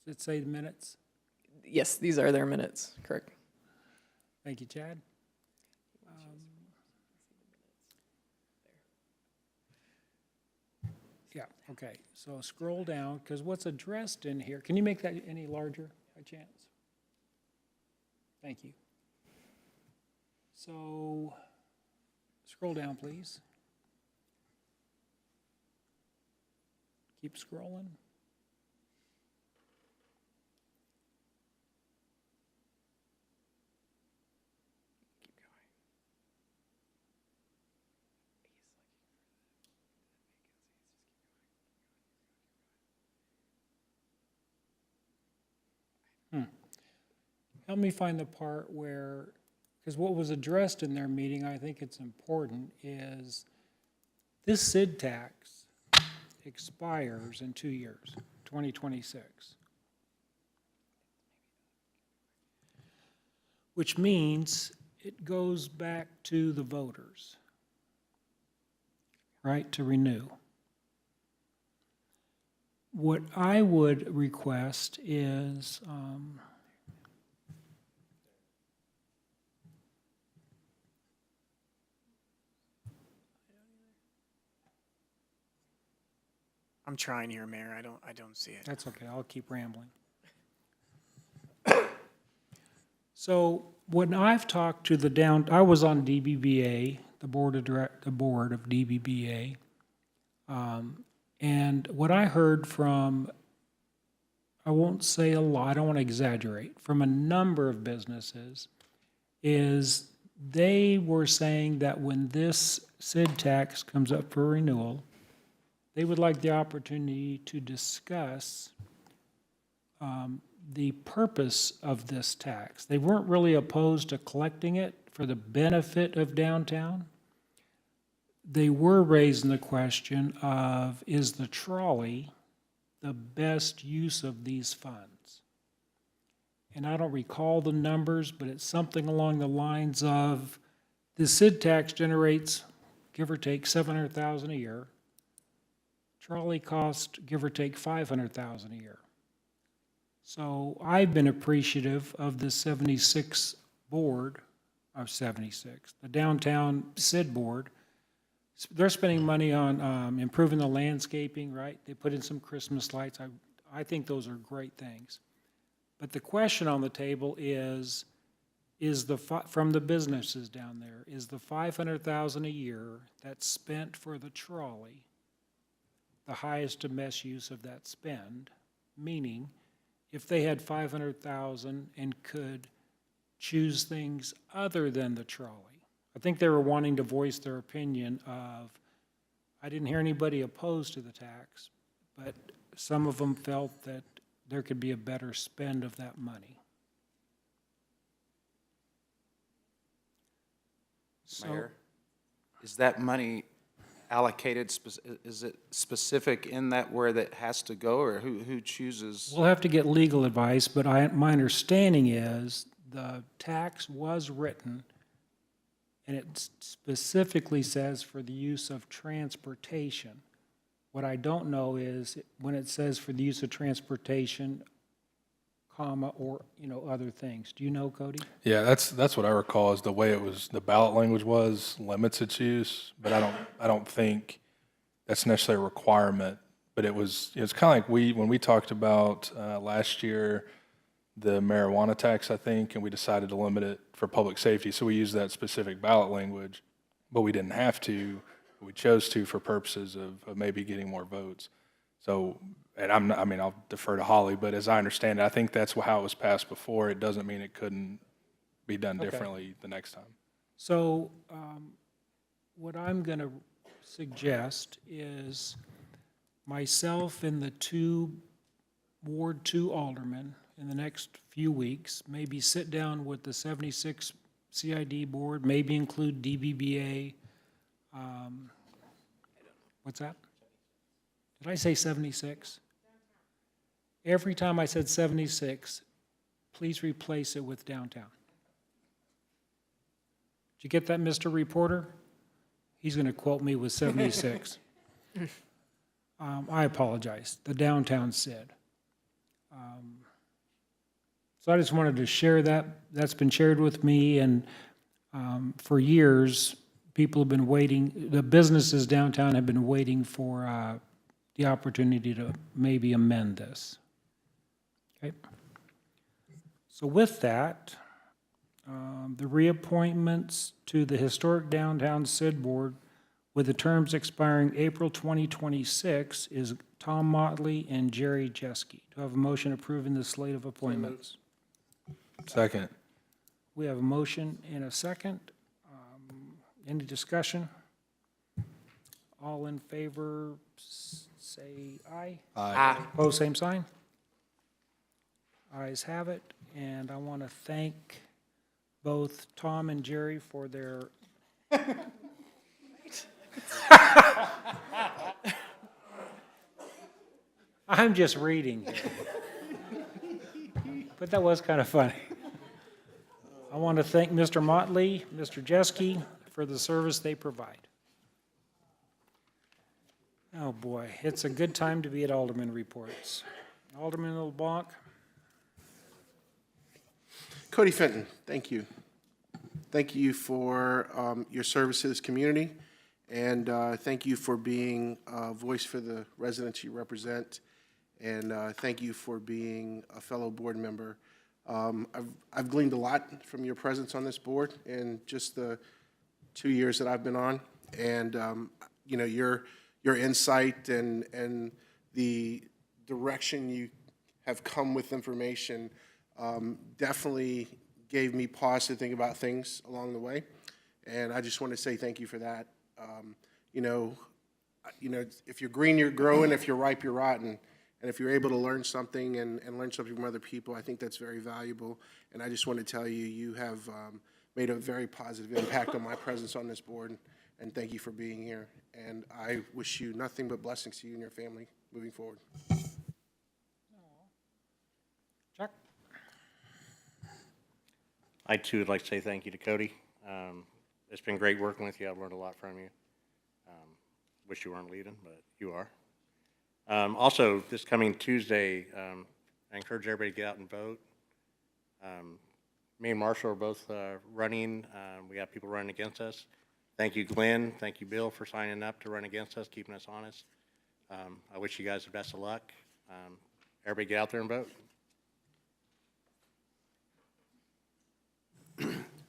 Does it say the minutes? Yes, these are their minutes, correct. Thank you, Chad. Yeah, okay, so scroll down, because what's addressed in here, can you make that any larger by chance? Thank you. So, scroll down, please. Keep scrolling. Help me find the part where, because what was addressed in their meeting, I think it's important, is this SID tax expires in 2 years, 2026. Which means it goes back to the voters, right, to renew. What I would request is, I'm trying here, Mayor. I don't see it. that's okay, I'll keep rambling. So when I've talked to the I was on DBBA, the board of DBBA, and what I heard from, I won't say a lot, I don't want to exaggerate, from a number of businesses, is they were saying that when this SID tax comes up for renewal, they would like the opportunity to discuss the purpose of this tax. They weren't really opposed to collecting it for the benefit of downtown. They were raising the question of, is the trolley the best use of these funds? And I don't recall the numbers, but it's something along the lines of, the SID tax generates, give or take, $700,000 a year. Trolley cost, give or take, $500,000 a year. So I've been appreciative of the 76 board, of 76, the downtown SID board. They're spending money on improving the landscaping, right? They put in some Christmas lights. I think those are great things. But the question on the table is from the businesses down there, is the $500,000 a year that's spent for the trolley the highest and best use of that spend? Meaning, if they had $500,000 and could choose things other than the trolley. I think they were wanting to voice their opinion of, I didn't hear anybody opposed to the tax, but some of them felt that there could be a better spend of that money. Mayor, is that money allocated, is it specific in that where that has to go, or who chooses? We'll have to get legal advice, but my understanding is the tax was written, and it specifically says for the use of transportation. What I don't know is when it says for the use of transportation, comma, or, other things. Do you know, Cody? Yeah, that's what I recall is the way it was, the ballot language was limits its use, but I don't think that's necessarily a requirement. But it's kind of like when we talked about last year, the marijuana tax, I think, and we decided to limit it for public safety. So we used that specific ballot language, but we didn't have to. We chose to for purposes of maybe getting more votes. So, and I'll defer to Holly, but as I understand it, I think that's how it was passed before. It doesn't mean it couldn't be done Okay. differently the next time. So what I'm going to suggest is myself and the two Ward 2 aldermen in the next few weeks, maybe sit down with the 76 CID board, maybe include DBBA. What's that? Did I say 76? Every time I said 76, please replace it with downtown. Did you get that, Mr. Reporter? He's going to quote me with 76. I apologize. The downtown said. So I just wanted to share that. That's been shared with me, and for years, people have been waiting, the businesses downtown have been waiting for the opportunity to maybe amend this. Okay? So with that, the reappointments to the Historic Downtown SID Board with the terms expiring April 2026 is Tom Motley and Jerry Jeske. Do I have a motion approving the slate of appointments? Second. We have a motion and a second. Any discussion? All in favor, say aye. Aye. Opposed, same sign. Ayes have it, and I want to thank both Tom and Jerry for their I'm just reading here. But that was kind of funny. I want to thank Mr. Motley, Mr. Jeske, for the service they provide. Oh, boy, it's a good time to be at Alderman reports. Alderman LeBlanc. Cody Fenton, thank you. Thank you for your service to this community, and thank you for being a voice for the residents you represent, and thank you for being a fellow board member. I've gleaned a lot from your presence on this board in just the 2 years that I've been on, and you know, your insight and the direction you have come with information definitely gave me pause to think about things along the way, and I just want to say thank you for that. You know, if you're green, you're growing. If you're ripe, you're rotten. And if you're able to learn something and learn something from other people, I think that's very valuable. And I just want to tell you, you have made a very positive impact on my presence on this board, and thank you for being here. And I wish you nothing but blessings to you and your family moving forward. Chuck? I too would like to say thank you to Cody. It's been great working with you. I've learned a lot from you. Wish you weren't leading, but you are. Also, this coming Tuesday, I encourage everybody to get out and vote. Me and Marshall are both running. We got people running against us. Thank you, Glenn. Thank you, Bill, for signing up to run against us, keeping us honest. I wish you guys the best of luck. Everybody get out there and vote.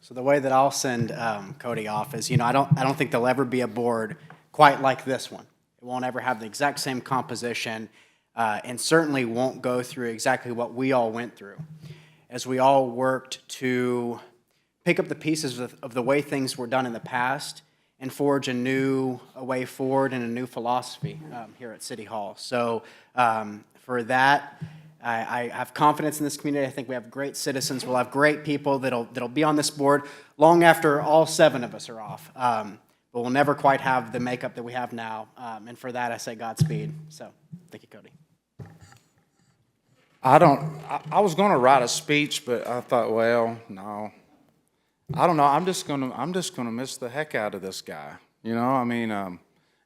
So the way that I'll send Cody off is, I don't think there'll ever be a board quite like this one. It won't ever have the exact same composition, and certainly won't go through exactly what we all went through, as we all worked to pick up the pieces of the way things were done in the past and forge a way forward and a new philosophy here at City Hall. So for that, I have confidence in this community. I think we have great citizens. We'll have great people that'll be on this board long after all 7 of us are off. But we'll never quite have the makeup that we have now. And for that, I say Godspeed. So thank you, Cody. I was going to write a speech, but I thought, well, no. I don't know. I'm just gonna miss the heck out of this guy. I mean, and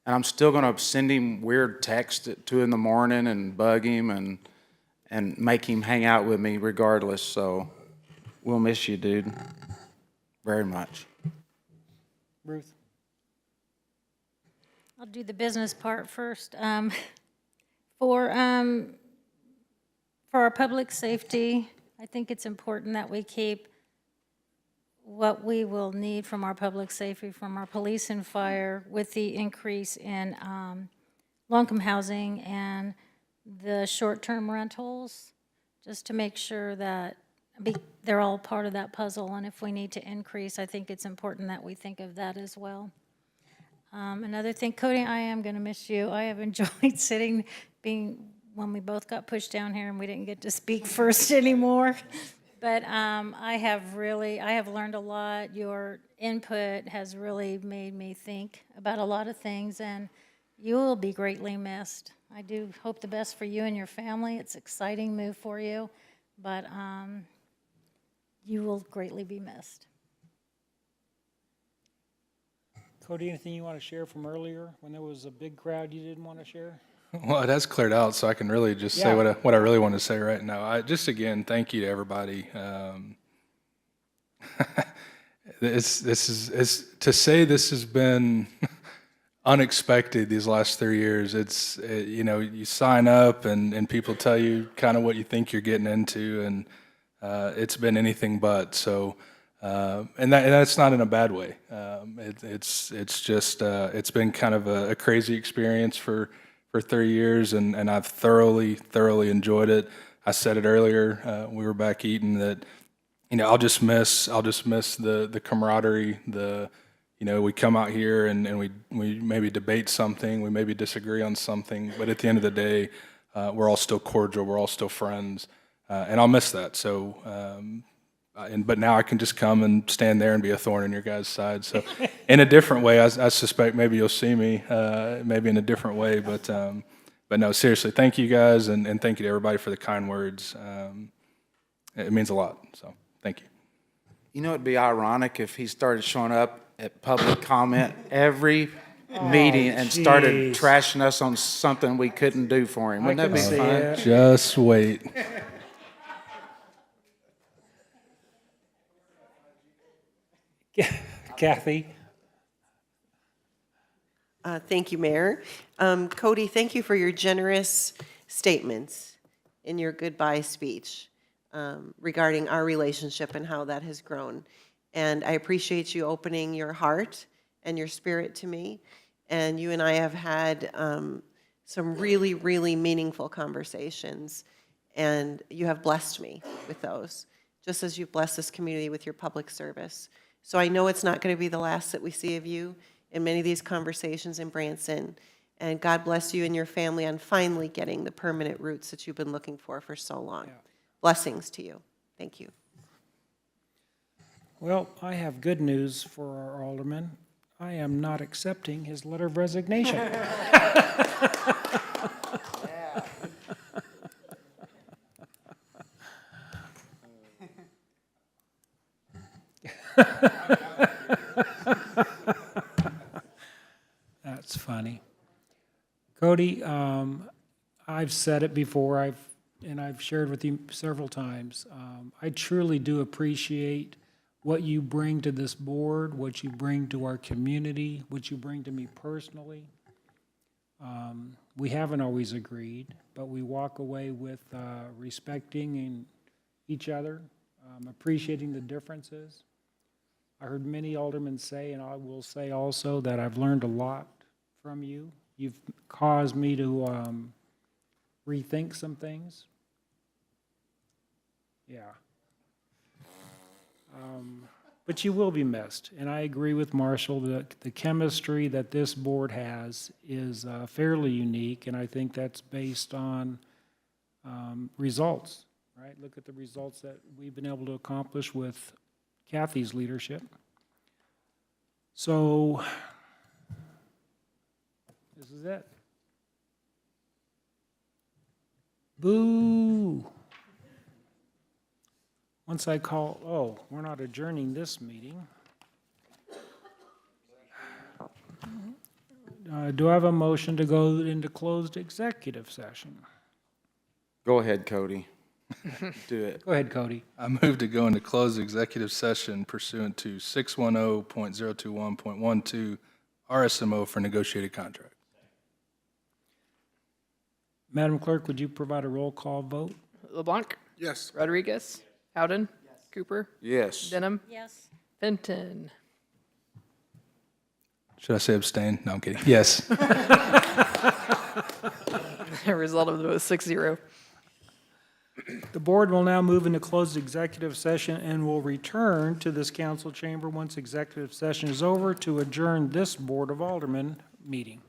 I'm still gonna send him weird texts at 2 a.m. and bug him and make him hang out with me regardless. So we'll miss you, dude, very much. Ruth? I'll do the business part first. For our public safety, I think it's important that we keep what we will need from our public safety, from our police and fire, with the increase in low-income housing and the short-term rentals, just to make sure that they're all part of that puzzle, and if we need to increase, I think it's important that we think of that as well. Another thing, Cody, I am going to miss you. I have enjoyed when we both got pushed down here and we didn't get to speak first anymore. But I have learned a lot. Your input has really made me think about a lot of things, and you will be greatly missed. I do hope the best for you and your family. It's an exciting move for you, but you will greatly be missed. Cody, anything you want to share from earlier when there was a big crowd you didn't want to share? Well, it has cleared out, so I can really just say what I really want to say right now. Just again, thank you to everybody. This has been unexpected these last 3 years. You sign up and people tell you kind of what you think you're getting into, and it's been anything but. So, and that's not in a bad way. It's been kind of a crazy experience for 3 years, and I've thoroughly enjoyed it. I said it earlier, we were back eating that, I'll just miss the camaraderie, we come out here and we maybe debate something, we maybe disagree on something, but at the end of the day, we're all still cordial, we're all still friends, and I'll miss that. So, but now I can just come and stand there and be a thorn in your guys' side. So in a different way, I suspect maybe you'll see me, maybe in a different way, but no, seriously, thank you guys, and thank you to everybody for the kind words. It means a lot, so thank you. It'd be ironic if he started showing up at public comment every meeting and started trashing us on something we couldn't do for him. Wouldn't that be fun? Just wait. Kathy? Thank you, Mayor. Cody, thank you for your generous statements in your goodbye speech regarding our relationship and how that has grown. And I appreciate you opening your heart and your spirit to me. And you and I have had some really, really meaningful conversations. And you have blessed me with those, just as you've blessed this community with your public service. So I know it's not going to be the last that we see of you in many of these conversations in Branson. And God bless you and your family on finally getting the permanent roots that you've been looking for so long. Yeah. Blessings to you. Thank you. Well, I have good news for our alderman. I am not accepting his letter of resignation. That's funny. Cody, I've said it before, I've shared with you several times. I truly do appreciate what you bring to this board, what you bring to our community, what you bring to me personally. We haven't always agreed, but we walk away with respecting each other, appreciating the differences. I heard many aldermen say, and I will say also, that I've learned a lot from you. You've caused me to rethink some things. Yeah. But you will be missed, and I agree with Marshall that the chemistry that this board has is fairly unique, and I think that's based on results, right? Look at the results that we've been able to accomplish with Kathy's leadership. So, this is it. Boo! Once I call, we're not adjourning this meeting. Do I have a motion to go into closed executive session? Go ahead, Cody. Do it. Go ahead, Cody. I move to go into closed executive session pursuant to 610.021.12 RSMO for negotiated contract. Madam Clerk, would you provide a roll call vote? LeBlanc? Yes. Rodriguez? Howden? Yes. Cooper? Yes. Denham? Yes. Fenton? Should I say abstain? No, I'm kidding. Yes. The result of the vote is 6-0. The board will now move into closed executive session and will return to this council chamber once executive session is over to adjourn this Board of Aldermen meeting.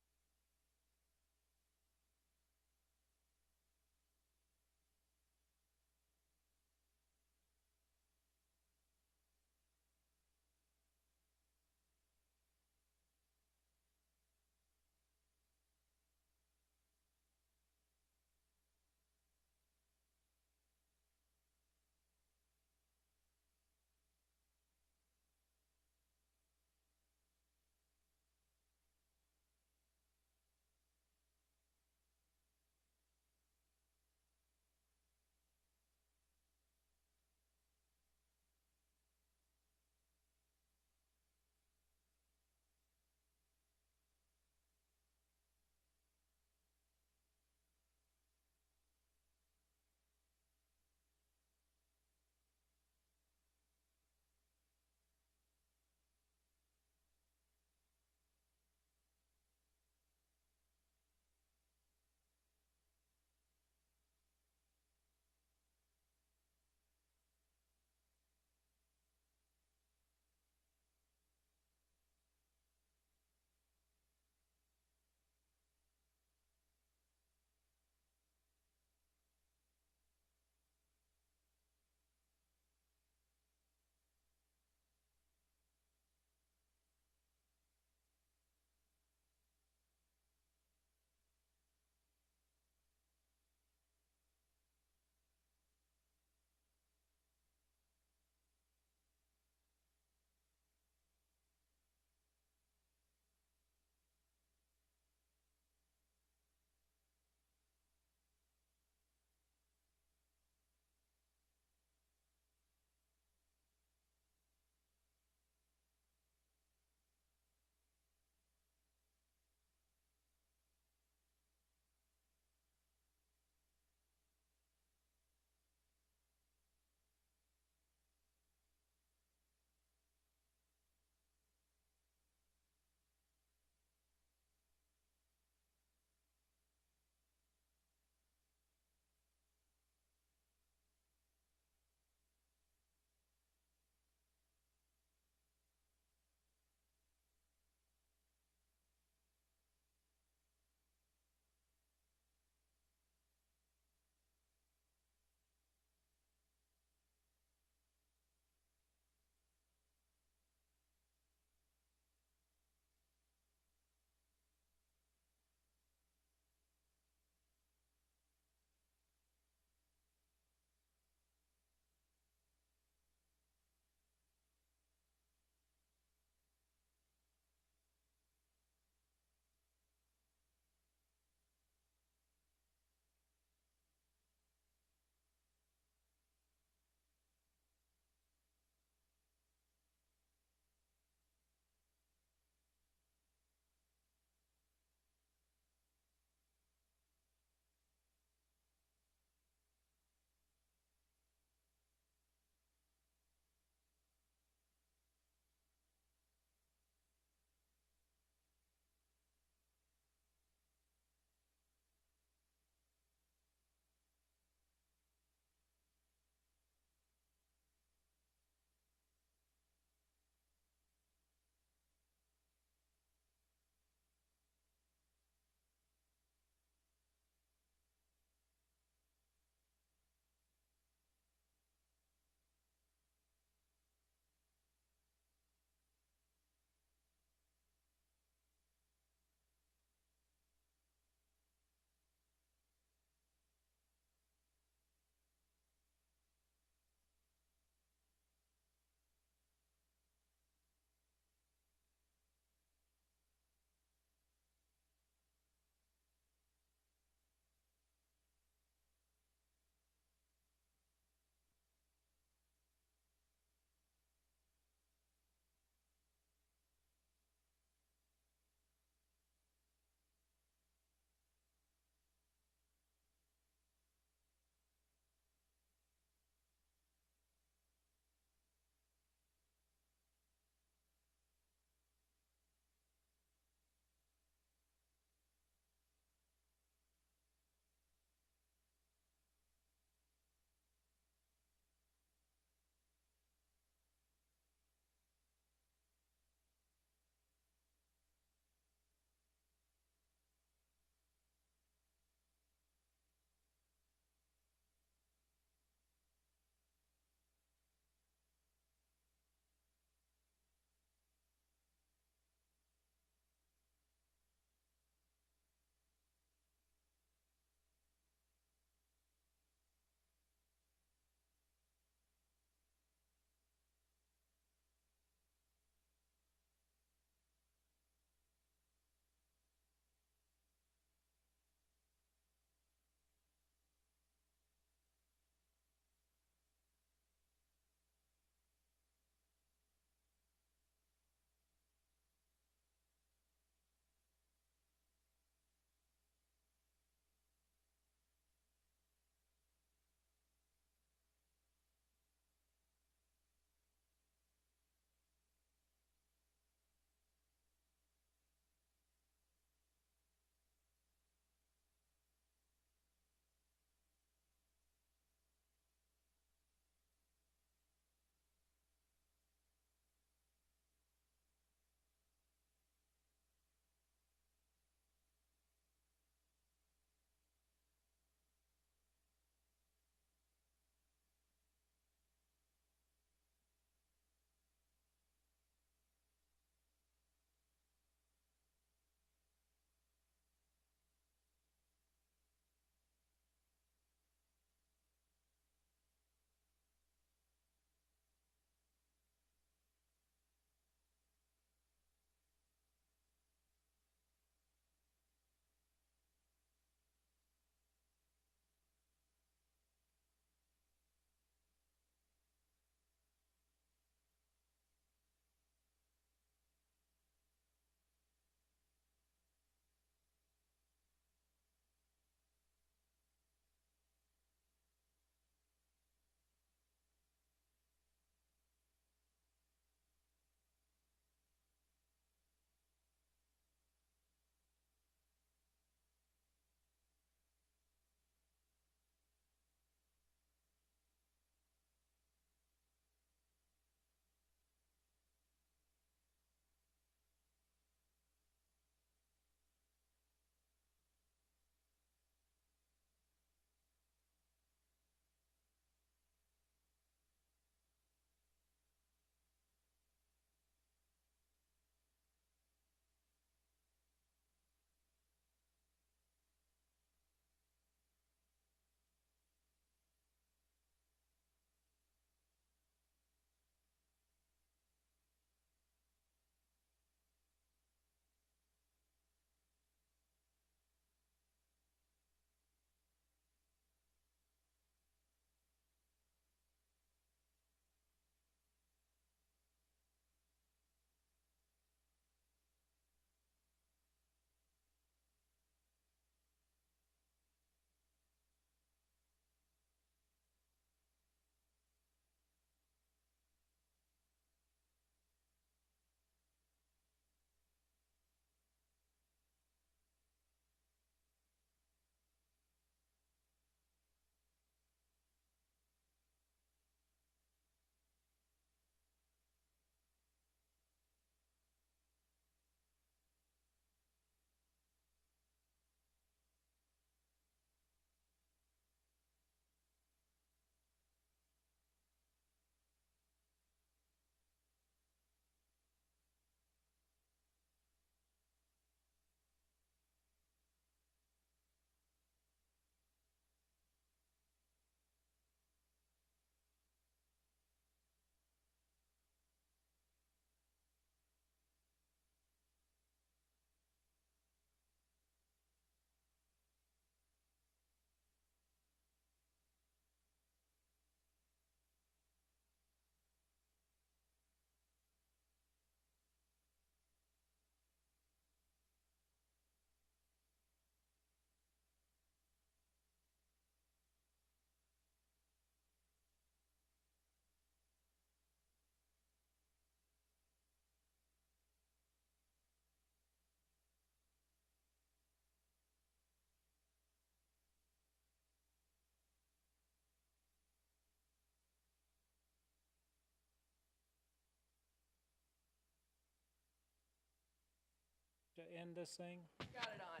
end this thing? Got it on.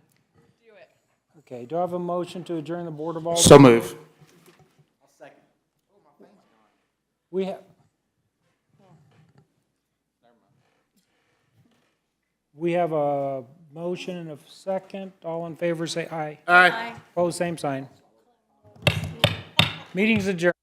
Do it. Okay, do I have a motion to adjourn the Board of Aldermen? So move. We have. We have a motion and a second. All in favor, say aye. Aye. Opposed, same sign. Meeting's adjourned.